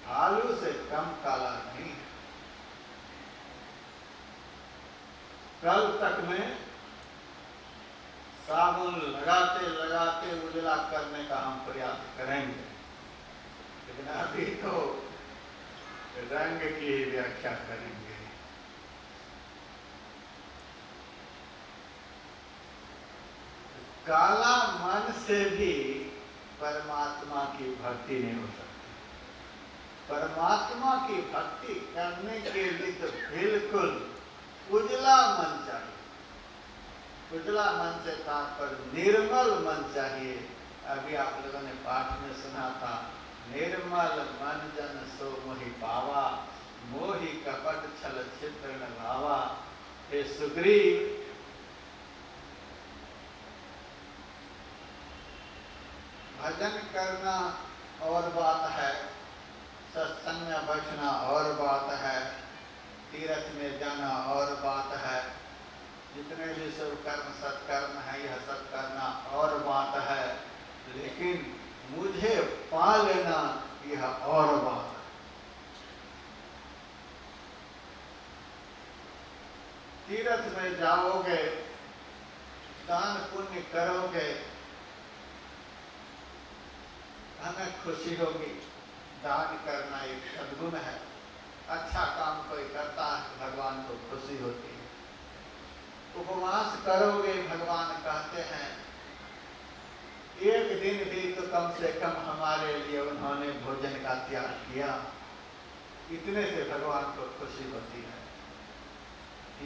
भालू से कम काला नहीं है। कल तक में साबुन लगाते लगाते उजला करने का हम प्रयास करेंगे, लेकिन अभी तो रंग की व्याख्या करेंगे। काला मन से भी परमात्मा की भक्ति नहीं हो सकती। परमात्मा की भक्ति करने के लिए तो बिल्कुल उजला मन चाहिए। उजला मन से तात्पर्य निर्मल मन चाहिए। अभी आप लोगों ने पाठ में सुना था, निर्मल मन जन सो मोहि पावा, मोहि कपट छल छिद्र न लावा। हे सुग्रीव, भजन करना और बात है, सत्संग में बैठना और बात है, तीर्थ में जाना और बात है, जितने भी सब कर्म सत्कर्म है यह सब करना और बात है, लेकिन मुझे पा लेना यह और बात है। तीर्थ में जाओगे, दान पुण्य करोगे, हमें खुशी होगी। दान करना एक सद्गुण है। अच्छा काम कोई करता है, भगवान को खुशी होती है। उपवास करोगे, भगवान कहते हैं एक दिन भी तो कम से कम हमारे लिए उन्होंने भोजन का त्याग किया, इतने से भगवान को खुशी होती है।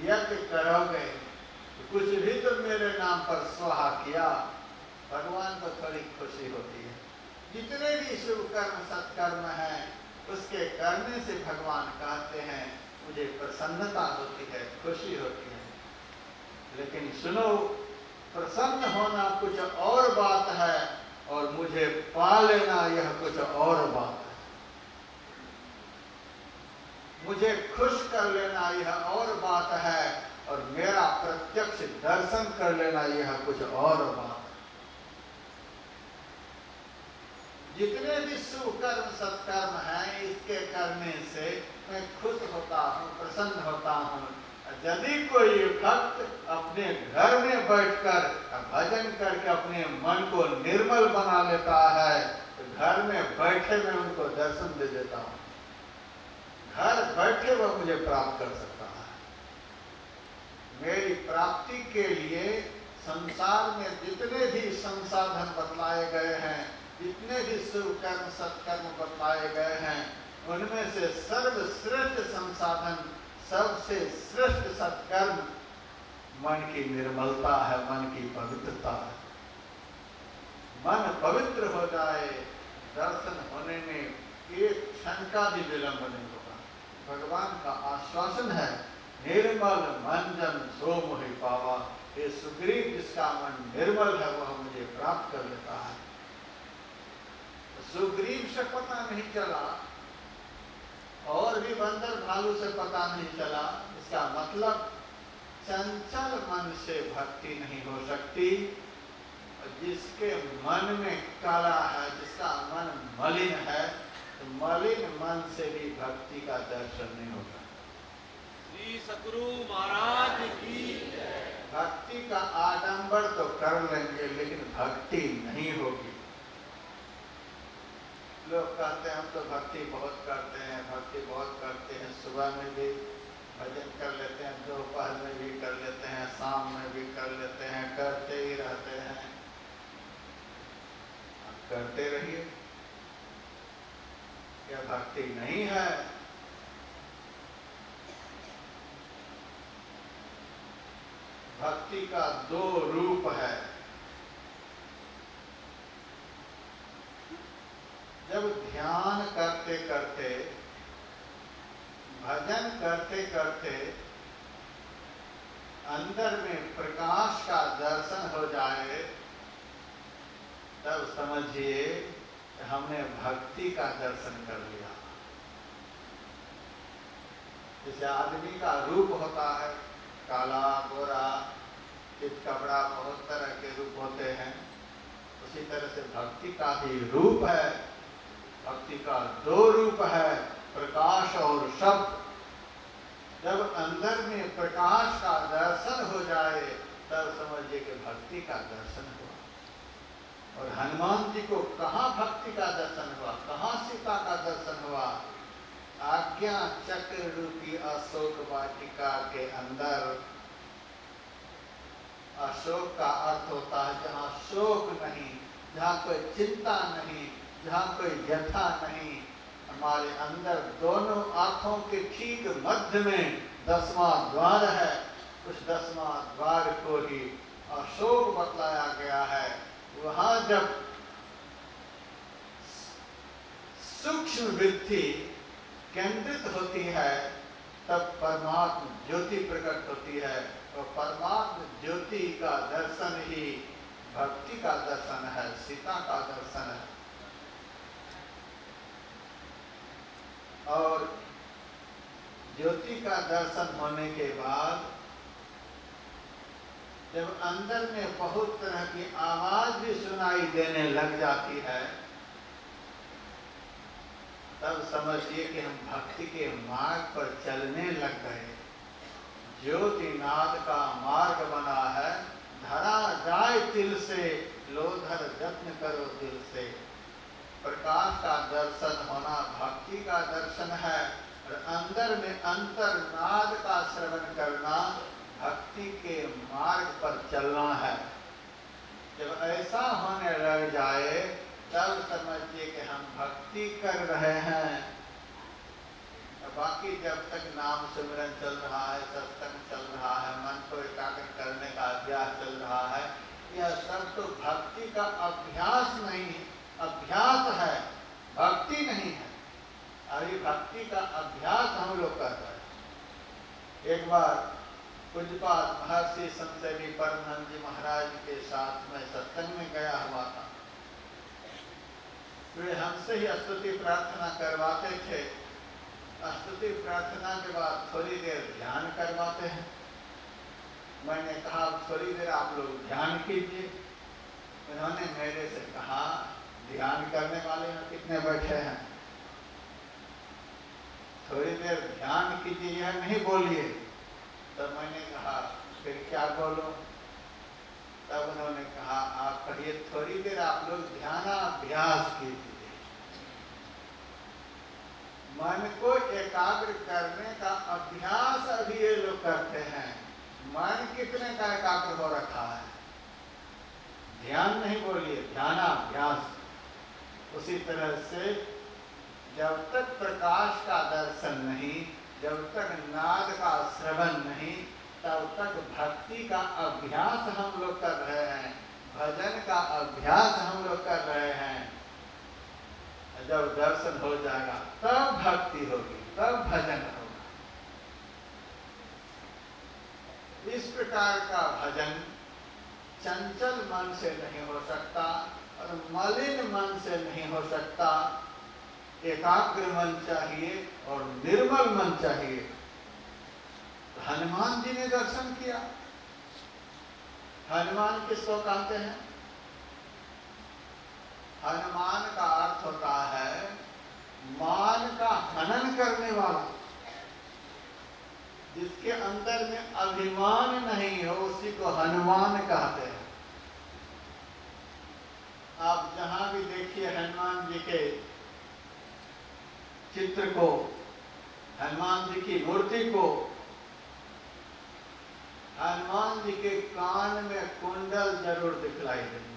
यज्ञ करोगे तो कुछ भी तो मेरे नाम पर स्वाहा किया, भगवान को थोड़ी खुशी होती है। जितने भी शुभ कर्म सत्कर्म है, उसके करने से भगवान कहते हैं मुझे प्रसन्नता होती है, खुशी होती है। लेकिन सुनो, प्रसन्न होना कुछ और बात है और मुझे पा लेना यह कुछ और बात है। मुझे खुश कर लेना यह और बात है और मेरा प्रत्यक्ष दर्शन कर लेना यह कुछ और बात है। जितने भी शुभ कर्म सत्कर्म हैं, इसके करने से मैं खुश होता हूँ, प्रसन्न होता हूँ। यदि कोई भक्त अपने घर में बैठकर भजन करके अपने मन को निर्मल बना लेता है, तो घर में बैठे मैं उनको दर्शन दे देता हूँ। घर बैठे वह मुझे प्राप्त कर सकता है। मेरी प्राप्ति के लिए संसार में जितने भी संसाधन बतलाए गए हैं, जितने भी शुभ कर्म सत्कर्म बतलाए गए हैं, उनमें से सर्वश्रेष्ठ संसाधन, सबसे श्रेष्ठ सत्कर्म मन की निर्मलता है, मन की पवित्रता है। मन पवित्र हो जाए, दर्शन होने में एक क्षण का भी विलंब नहीं होगा। भगवान का आश्वासन है निर्मल मन जन सो मोहि पावा। ये सुग्रीव जिसका मन निर्मल है वह मुझे प्राप्त कर लेता है। सुग्रीव से पता नहीं चला और भी बंदर भालू से पता नहीं चला, इसका मतलब चंचल मन से भक्ति नहीं हो सकती। जिसके मन में कला है, जिसका मन मलिन है, तो मलिन मन से भी भक्ति का दर्शन नहीं होगा। श्री सतगुरु महाराज की जय। भक्ति का आडंबर तो कर लेंगे लेकिन भक्ति नहीं होगी। लोग कहते हैं हम तो भक्ति बहुत करते हैं, भक्ति बहुत करते हैं, सुबह में भी भजन कर लेते हैं, दोपहर में भी कर लेते हैं, शाम में भी कर लेते हैं, करते ही रहते हैं। करते रहिए, क्या भक्ति नहीं है? भक्ति का दो रूप है। जब ध्यान करते करते, भजन करते करते अंदर में प्रकाश का दर्शन हो जाए, तब समझिए हमने भक्ति का दर्शन कर लिया। जैसे आदमी का रूप होता है, काला, गोरा, चित कपड़ा, बहुत तरह के रूप होते हैं, उसी तरह से भक्ति का भी रूप है। भक्ति का दो रूप है, प्रकाश और शब्द। जब अंदर में प्रकाश का दर्शन हो जाए तब समझिए कि भक्ति का दर्शन हुआ। और हनुमान जी को कहाँ भक्ति का दर्शन हुआ, कहाँ सीता का दर्शन हुआ? आज्ञा चक्र रूपी अशोक वाटिका के अंदर। अशोक का अर्थ होता है जहाँ शोक नहीं, जहाँ कोई चिंता नहीं, जहाँ कोई व्यथा नहीं। हमारे अंदर दोनों आंखों के ठीक मध्य में 10वां द्वार है। उस 10वां द्वार को ही अशोक बतलाया गया है। वहां जब सूक्ष्म वृत्ति केंद्रित होती है तब परमात्म ज्योति प्रकट होती है, और परमात्म ज्योति का दर्शन ही भक्ति का दर्शन है, सीता का दर्शन है। और ज्योति का दर्शन होने के बाद जब अंदर में बहुत तरह की आवाज भी सुनाई देने लग जाती है, तब समझिए कि हम भक्ति के मार्ग पर चलने लग गए। ज्योतिनाद का मार्ग बना है, धरा जाए तिल से, लोधर यत्न करो दिल से। प्रकाश का दर्शन होना भक्ति का दर्शन है, और अंदर में अंतर्नाद का श्रवण करना भक्ति के मार्ग पर चलना है। जब ऐसा होने लग जाए तब समझिए कि हम भक्ति कर रहे हैं। बाकी जब तक नाम सिमरन चल रहा है, सत्संग चल रहा है, मन को एकाग्र करने का अभ्यास चल रहा है, यह सब तो भक्ति का अभ्यास नहीं है, अभ्यास है, भक्ति नहीं है। अभी भक्ति का अभ्यास हम लोग कर रहे हैं। एक बार पूज्यपाद महर्षि संतदेवी परमहंस जी महाराज के साथ में सत्संग में गया हुआ था। वे हमसे ही स्तुति प्रार्थना करवाते थे। स्तुति प्रार्थना के बाद थोड़ी देर ध्यान करवाते हैं। मैंने कहा थोड़ी देर आप लोग ध्यान कीजिए। उन्होंने मेरे से कहा ध्यान करने वाले यहाँ कितने बैठे हैं, थोड़ी देर ध्यान कीजिए, यह नहीं बोलिए। तब मैंने कहा फिर क्या बोलो? तब उन्होंने कहा आप कहिए थोड़ी देर आप लोग ध्यानाभ्यास कीजिए। मन को एकाग्र करने का अभ्यास अभी ये लोग करते हैं। मन कितने का एकाग्र हो रखा है? ध्यान नहीं बोलिए, ध्यानाभ्यास। उसी तरह से जब तक प्रकाश का दर्शन नहीं, जब तक नाद का श्रवण नहीं, तब तक भक्ति का अभ्यास हम लोग कर रहे हैं, भजन का अभ्यास हम लोग कर रहे हैं। जब दर्शन हो जाएगा तब भक्ति होगी, तब भजन होगा। इस प्रकार का भजन चंचल मन से नहीं हो सकता और मलिन मन से नहीं हो सकता। एकाग्र मन चाहिए और निर्मल मन चाहिए। तो हनुमान जी ने दर्शन किया। हनुमान किसको कहते हैं? हनुमान का अर्थ होता है मान का हनन करने वाला। जिसके अंदर में अभिमान नहीं हो उसी को हनुमान कहते हैं। आप जहां भी देखिए हनुमान जी के चित्र को, हनुमान जी की मूर्ति को, हनुमान जी के कान में कुंडल जरूर दिखलाई देंगे।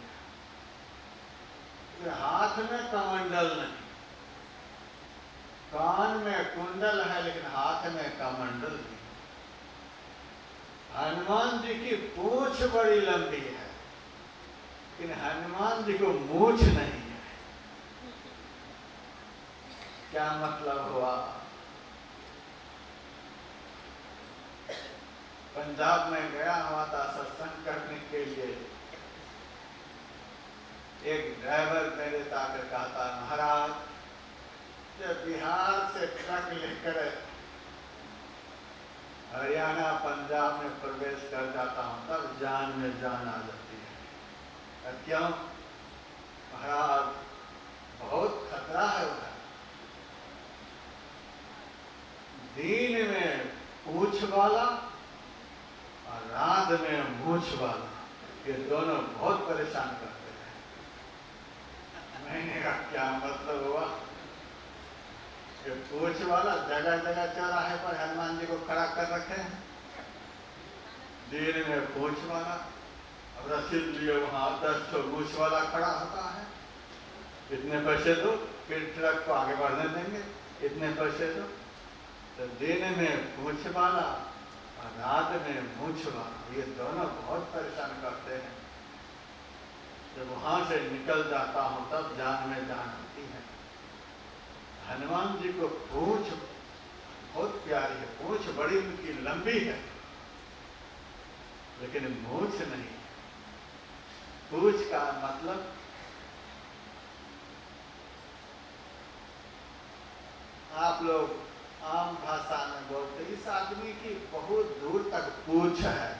हाथ में कमंडल नहीं, कान में कुंडल है लेकिन हाथ में कमंडल नहीं। हनुमान जी की पूंछ बड़ी लंबी है लेकिन हनुमान जी को मूंछ नहीं है। क्या मतलब हुआ? पंजाब में गया हुआ था सत्संग करने के लिए। एक ड्राइवर मेरे आकर कहता, महाराज जब बिहार से ट्रक लेकर हरियाणा पंजाब में प्रवेश कर जाता हूं तब जान में जान आ जाती है। क्यों? महाराज बहुत खतरा है उधर। दिन में पूंछ वाला और रात में मूंछ वाला, ये दोनों बहुत परेशान करते हैं। मैंने कहा क्या मतलब हुआ? ये पूंछ वाला जगह जगह चौराहे पर हनुमान जी को खड़ा कर रखे हैं। दिन में पूंछ वाला, अब रसीद लिए वहां 10 तो मूंछ वाला खड़ा होता है। इतने पैसे दो फिर ट्रक को आगे बढ़ने देंगे, इतने पैसे दो। तो दिन में पूंछ वाला और रात में मूंछ वाला, ये दोनों बहुत परेशान करते हैं। जब वहां से निकल जाता हूं तब जान में जान होती है। हनुमान जी को पूंछ बहुत प्यारी है, पूंछ बड़ी उनकी लंबी है लेकिन मूंछ नहीं। पूंछ का मतलब आप लोग आम भाषा में बोलते, इस आदमी की बहुत दूर तक पूंछ है,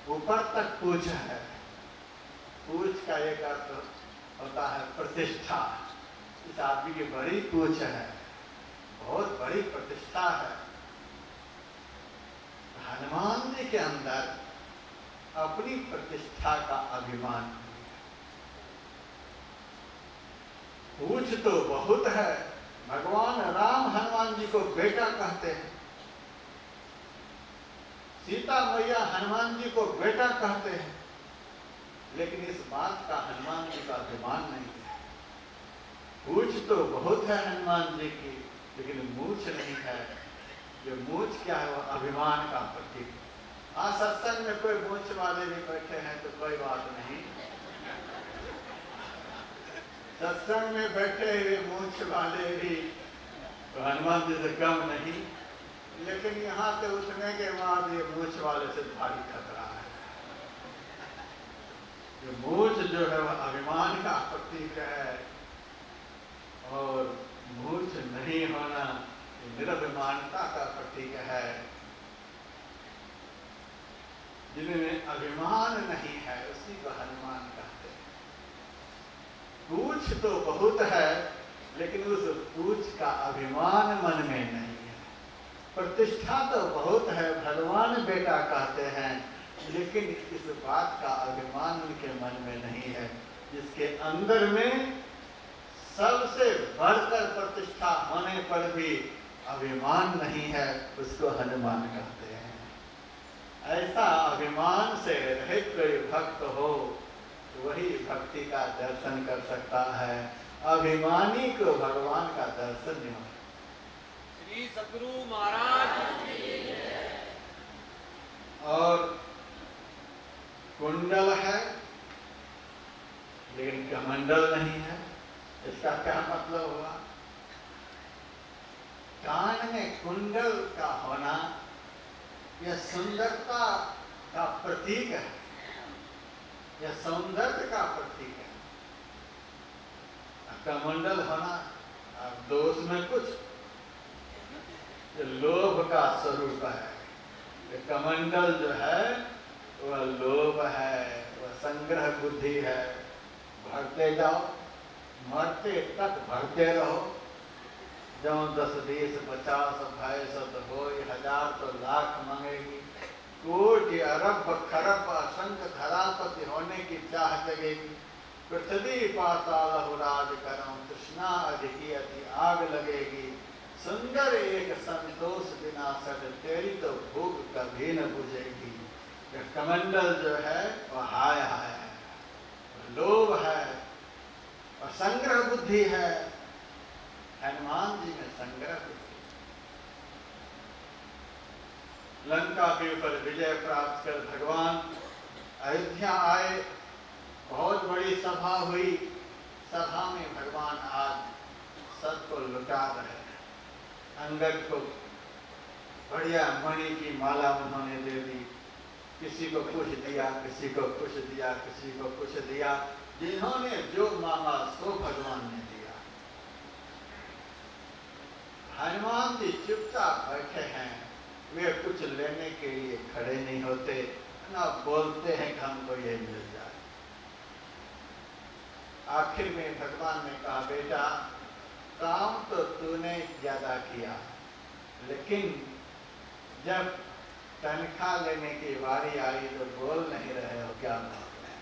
ऊपर तक पूंछ है। पूंछ का एक अर्थ होता है प्रतिष्ठा। इस आदमी की बड़ी पूंछ है, बहुत बड़ी प्रतिष्ठा है। हनुमान जी के अंदर अपनी प्रतिष्ठा का अभिमान है। पूंछ तो बहुत है। भगवान राम हनुमान जी को बेटा कहते हैं, सीता मैया हनुमान जी को बेटा कहते हैं, लेकिन इस बात का हनुमान जी का अभिमान नहीं है। पूंछ तो बहुत है हनुमान जी की लेकिन मूंछ नहीं है। ये मूंछ क्या है? वो अभिमान का प्रतीक। हाँ, सत्संग में कोई मूंछ वाले भी बैठे हैं तो कोई बात नहीं। सत्संग में बैठे हुए मूंछ वाले भी तो हनुमान जी से कम नहीं, लेकिन यहाँ से उठने के बाद ये मूंछ वाले से भारी खतरा है। ये मूंछ जो है वह अभिमान का प्रतीक है और मूंछ नहीं होना निरभिमानता का प्रतीक है। जिनमें अभिमान नहीं है उसी को हनुमान कहते हैं। पूंछ तो बहुत है लेकिन उस पूंछ का अभिमान मन में नहीं है। प्रतिष्ठा तो बहुत है, भगवान बेटा कहते हैं, लेकिन इस बात का अभिमान उनके मन में नहीं है। जिसके अंदर में सबसे बढ़कर प्रतिष्ठा होने पर भी अभिमान नहीं है उसको हनुमान कहते हैं। ऐसा अभिमान से रहित कोई भक्त हो वही भक्ति का दर्शन कर सकता है। अभिमानी को भगवान का दर्शन नहीं होता। श्री सद्गुरु महाराज की जय। और कुंडल है लेकिन कमंडल नहीं है। इसका क्या मतलब हुआ? कान में कुंडल का होना यह सुंदरता का प्रतीक है, यह सौंदर्य का प्रतीक है। कमंडल होना दोष में कुछ, ये लोभ का स्वरूप है। ये कमंडल जो है वह लोभ है, वह संग्रह बुद्धि है। भरते जाओ, मरते तक भरते रहो। जो 10 20 50 22 तो हो, 1000 तो लाख मांगेगी, कोटि अरब खरब असंख्य धरापति होने की चाह जगेगी। पृथ्वी पाताल राज करम, तृष्णा अधिकी अति आग लगेगी। सुंदर एक संतोष बिना सद, तेरी तो भूख कभी न बुझेगी। कमंडल जो है वह हाय हाय है, लोभ है और संग्रह बुद्धि है। हनुमान जी में संग्रह बुद्धि। लंका के ऊपर विजय प्राप्त कर भगवान अयोध्या आए। बहुत बड़ी सभा हुई। सभा में भगवान आज सबको लुटा रहे हैं। अंगद को बढ़िया मणि की माला उन्होंने दे दी। किसी को कुछ दिया, किसी को कुछ दिया, किसी को कुछ दिया। जिन्होंने जो मांगा सो भगवान ने दिया। हनुमान जी चुपचाप बैठे हैं। वे कुछ लेने के लिए खड़े नहीं होते, ना बोलते हैं कि हमको ये मिल जाए। आखिर में भगवान ने कहा, बेटा काम तो तूने ज्यादा किया, लेकिन जब तनख्वाह लेने की बारी आई तो बोल नहीं रहे हो, क्या बात है।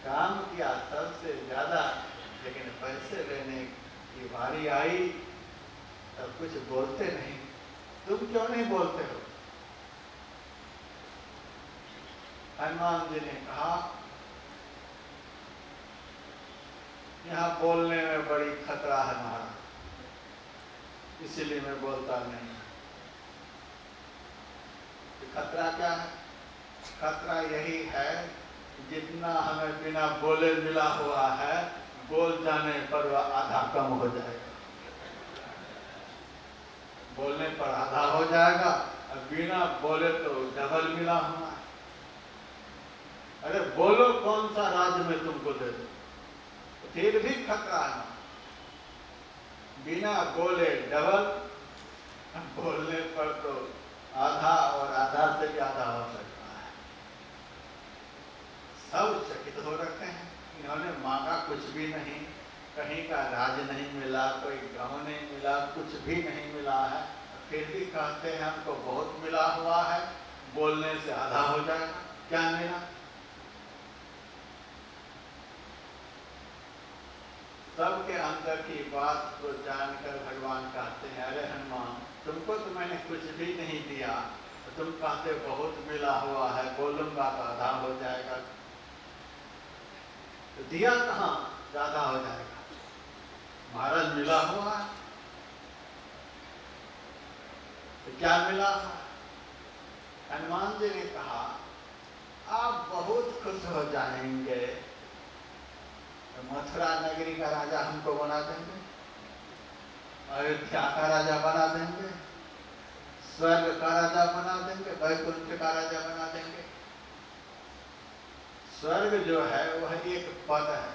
काम किया सबसे ज्यादा, लेकिन पैसे लेने की बारी आई तब कुछ बोलते नहीं। तुम क्यों नहीं बोलते हो? हनुमान जी ने कहा, यहाँ बोलने में बड़ी खतरा है महाराज, इसीलिए मैं बोलता नहीं। तो खतरा क्या है? खतरा यही है, जितना हमें बिना बोले मिला हुआ है, बोल जाने पर वह आधा कम हो जाएगा। बोलने पर आधा हो जाएगा और बिना बोले तो डबल मिला हुआ है। अरे बोलो कौन सा राज्य में तुमको दे दो, फिर भी खतरा है। बिना बोले डबल, बोलने पर तो आधा और आधा से भी आधा हो सकता है। सब चकित हो रखे हैं। इन्होंने मांगा कुछ भी नहीं, कहीं का राज नहीं मिला, कोई गांव नहीं मिला, कुछ भी नहीं मिला है, फिर भी कहते हैं हमको बहुत मिला हुआ है, बोलने से आधा हो जाएगा। क्या मिला? सबके अंदर की बात को जानकर भगवान कहते हैं, अरे हनुमान, तुमको तो मैंने कुछ भी नहीं दिया, तो तुम कहते बहुत मिला हुआ है, बोलूंगा तो आधा हो जाएगा। तो दिया कहाँ, ज्यादा हो जाएगा। महाराज मिला हुआ है तो क्या मिला? हनुमान जी ने कहा, आप बहुत खुश हो जाएंगे, तो मथुरा नगरी का राजा हमको बना देंगे, अयोध्या का राजा बना देंगे, स्वर्ग का राजा बना देंगे, वैकुंठ का राजा बना देंगे। स्वर्ग जो है वह एक पद है,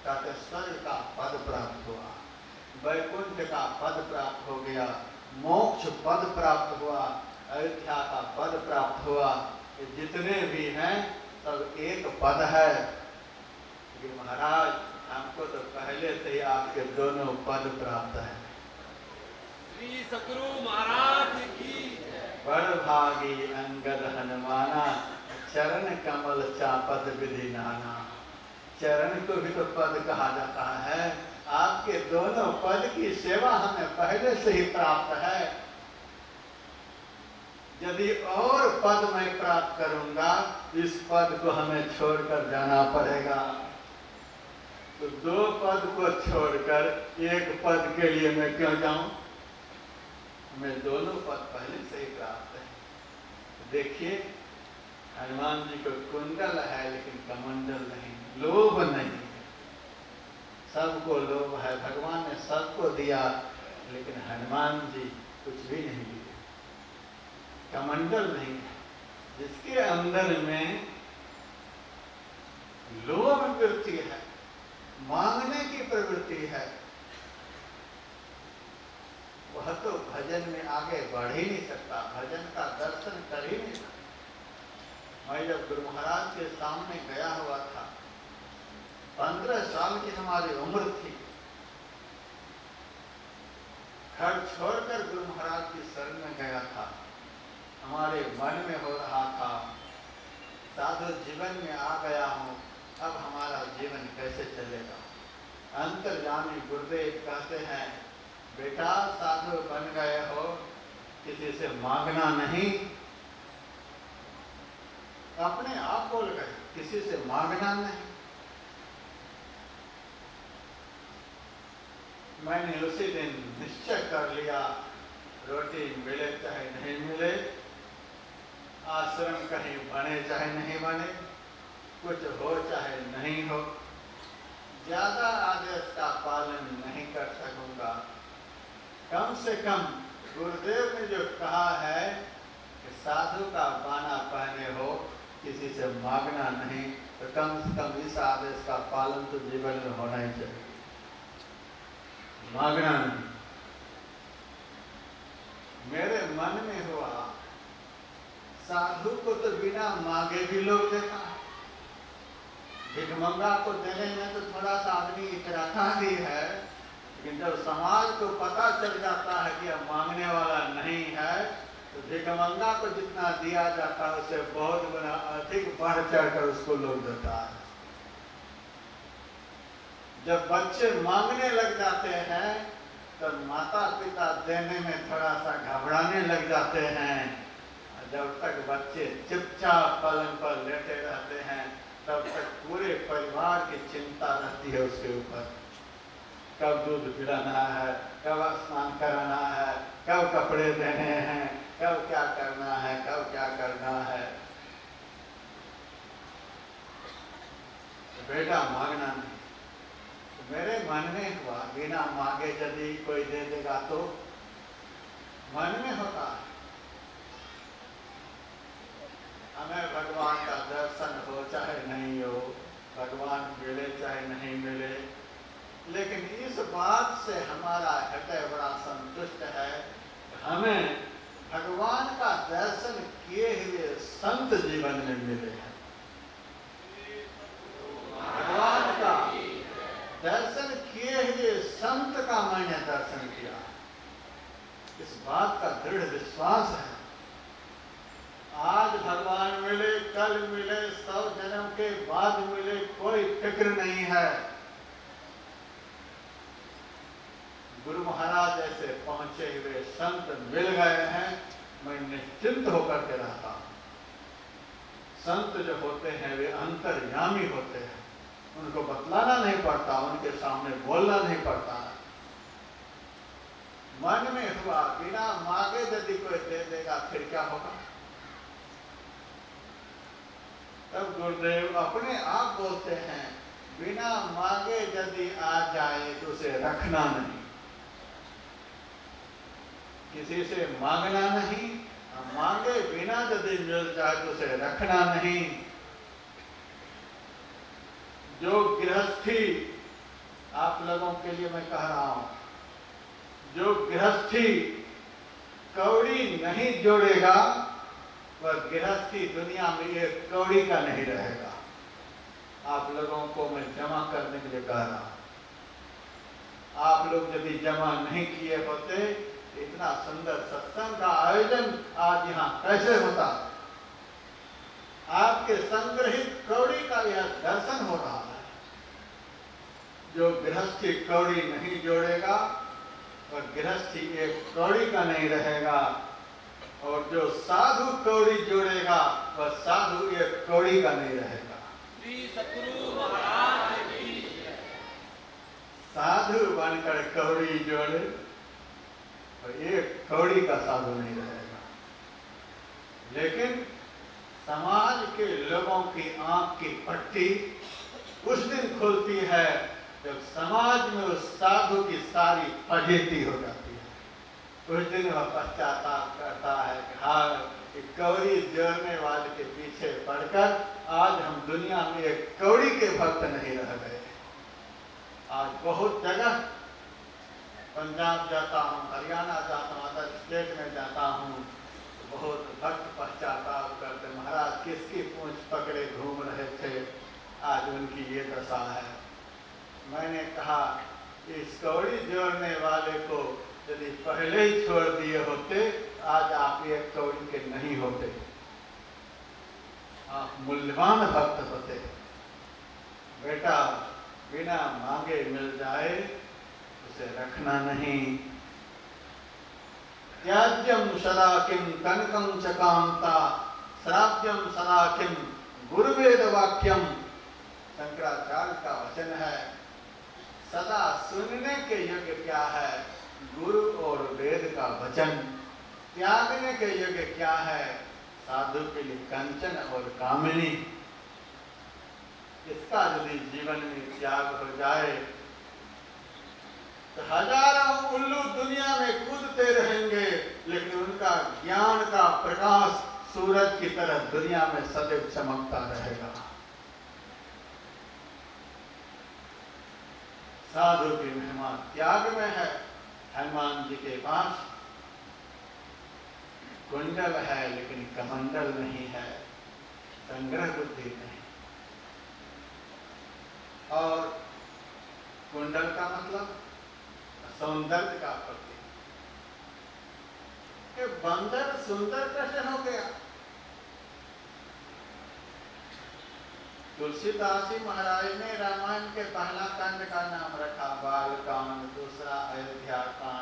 कहते स्वर्ग का पद प्राप्त हुआ, वैकुंठ का पद प्राप्त हो गया, मोक्ष पद प्राप्त हुआ, अयोध्या का पद प्राप्त हुआ। ये जितने भी हैं सब एक पद है। लेकिन महाराज हमको तो पहले से ही आपके दोनों पद प्राप्त है। श्री सतगुरु महाराज की बड़ भागी अंगद हनुमाना, चरण कमल चापत विधि नाना। चरण को भी तो पद कहा जाता है। आपके दोनों पद की सेवा हमें पहले से ही प्राप्त है। यदि और पद मैं प्राप्त करूंगा, इस पद को हमें छोड़कर जाना पड़ेगा। तो 2 पद को छोड़कर 1 पद के लिए मैं क्यों जाऊं? हमें दोनों पद पहले से ही प्राप्त है। देखिए, हनुमान जी को कुंडल है लेकिन कमंडल नहीं, लोभ नहीं। सबको लोभ है। भगवान ने सबको दिया, लेकिन हनुमान जी कुछ भी नहीं दिए। कमंडल नहीं है, जिसके अंदर में लोभ वृत्ति है, मांगने की प्रवृत्ति है, वह तो भजन में आगे बढ़ ही नहीं सकता, भजन का दर्शन कर ही नहीं सकता। मैं जब गुरु महाराज के सामने गया हुआ था, 15 साल की हमारी उम्र थी, घर छोड़कर गुरु महाराज की शरण में गया था। हमारे मन में हो रहा था, साधु जीवन में आ गया हूँ, अब हमारा जीवन कैसे चलेगा। अंतर्यामी गुरुदेव कहते हैं, बेटा साधु बन गए हो, किसी से मांगना नहीं। अपने आप बोल गए, किसी से मांगना नहीं। मैंने उसी दिन निश्चय कर लिया, रोटी मिले चाहे नहीं मिले, आश्रम कहीं बने चाहे नहीं बने, कुछ हो चाहे नहीं हो, ज्यादा आदेश का पालन नहीं कर सकूंगा। कम से कम गुरुदेव ने जो कहा है कि साधु का बाना पहने हो, किसी से मांगना नहीं, तो कम से कम इस आदेश का पालन तो जीवन में होना ही चाहिए, मांगना नहीं। मेरे मन में हुआ, साधु को तो बिना मांगे भी लोग देखा है, भिखमंगा को देने में तो थोड़ा सा आदमी इतराता ही है, लेकिन जब समाज को पता चल जाता है कि अब मांगने वाला नहीं है, तो भिखमंगा को जितना दिया जाता है उससे बहुत गुना अधिक बढ़ चढ़कर उसको लोग देता है। जब बच्चे मांगने लग जाते हैं तब माता पिता देने में थोड़ा सा घबराने लग जाते हैं। जब तक बच्चे चुपचाप पलंग पर लेटे रहते हैं तब तक पूरे परिवार की चिंता रहती है उसके ऊपर, कब दूध पिलाना है, कब स्नान कराना है, कब कपड़े देने हैं, कब क्या करना है, कब क्या करना है। तो बेटा मांगना नहीं। तो मेरे मन में हुआ, बिना मांगे यदि कोई दे देगा तो मन में होता है, हमें भगवान का दर्शन हो चाहे नहीं हो, भगवान मिले चाहे नहीं मिले, लेकिन इस बात से हमारा हृदय बड़ा संतुष्ट है, हमें भगवान का दर्शन किए हुए संत जीवन में मिले हैं। भगवान का दर्शन किए हुए संत का मैंने दर्शन किया, इस बात का दृढ़ विश्वास है। आज भगवान मिले, कल मिले, 100 जन्म के बाद मिले, कोई फिक्र नहीं है। गुरु महाराज ऐसे पहुंचे हुए संत मिल गए हैं, मैं निश्चिंत होकर के रहता हूं। संत जो होते हैं वे अंतर्यामी होते हैं, उनको बतलाना नहीं पड़ता, उनके सामने बोलना नहीं पड़ता। मन में हुआ, बिना मांगे यदि कोई दे देगा फिर क्या होगा। तब गुरुदेव अपने आप बोलते हैं, बिना मांगे यदि आ जाए तो उसे रखना नहीं, किसी से मांगना नहीं, मांगे बिना यदि मिल जाए तो उसे रखना नहीं। जो गृहस्थी, आप लोगों के लिए मैं कह रहा हूं, जो गृहस्थी कौड़ी नहीं जोड़ेगा वह गृहस्थी दुनिया में एक कौड़ी का नहीं रहेगा। आप लोगों को मैं जमा करने के लिए कह रहा हूं, आप लोग यदि जमा नहीं किए होते इतना सुंदर सत्संग का आयोजन आज यहाँ कैसे होता। आपके संग्रहित कौड़ी का यह दर्शन हो रहा है। जो गृहस्थी कौड़ी नहीं जोड़ेगा वह गृहस्थी एक कौड़ी का नहीं रहेगा, और जो साधु कौड़ी जोड़ेगा वह साधु एक कौड़ी का नहीं रहेगा। श्री सतगुरु महाराज की जय। साधु बनकर कौड़ी जोड़े और एक कौड़ी का साधु नहीं रहेगा। लेकिन समाज के लोगों की आंख की पट्टी उस दिन खुलती है जब समाज में उस साधु की सारी फजीहती हो जाती है। उस दिन वह पश्चाताप करता है कि हाँ कि कौड़ी जोड़ने वाले के पीछे पड़कर आज हम दुनिया में एक कौड़ी के भक्त नहीं रह गए। आज बहुत जगह पंजाब जाता हूँ, हरियाणा जाता हूँ, अदर स्टेट में जाता हूँ, तो बहुत भक्त पश्चाताप करते, महाराज किसकी पूंछ पकड़े घूम रहे थे, आज उनकी ये दशा है। मैंने कहा इस कौड़ी जोड़ने वाले को यदि पहले ही छोड़ दिए होते, आज आप एक कौड़ी के नहीं होते, आप मूल्यवान भक्त होते। बेटा बिना मांगे मिल जाए उसे रखना नहीं। त्याज्यम सदा किम कनकम च कांता, श्राव्यम सदा किम गुरुवेद वाक्यम, शंकराचार्य का वचन है। सदा सुनने के योग्य क्या है, गुरु और वेद का वचन। त्यागने के योग्य क्या है, साधु के लिए कंचन और कामिनी। इसका यदि जीवन में त्याग हो जाए तो हजारों उल्लू दुनिया में कूदते रहेंगे, लेकिन उनका ज्ञान का प्रकाश सूरज की तरह दुनिया में सदैव चमकता रहेगा। साधु की महिमा त्याग में है। हनुमान जी के पास कुंडल है लेकिन कमंडल नहीं है, संग्रह बुद्धि नहीं। और कुंडल का मतलब सौंदर्य का प्रतीक। कि बंदर सुंदर कैसे हो गया? तुलसीदास जी महाराज ने रामायण के पहला कांड का नाम रखा बाल कांड, दूसरा अयोध्या कांड,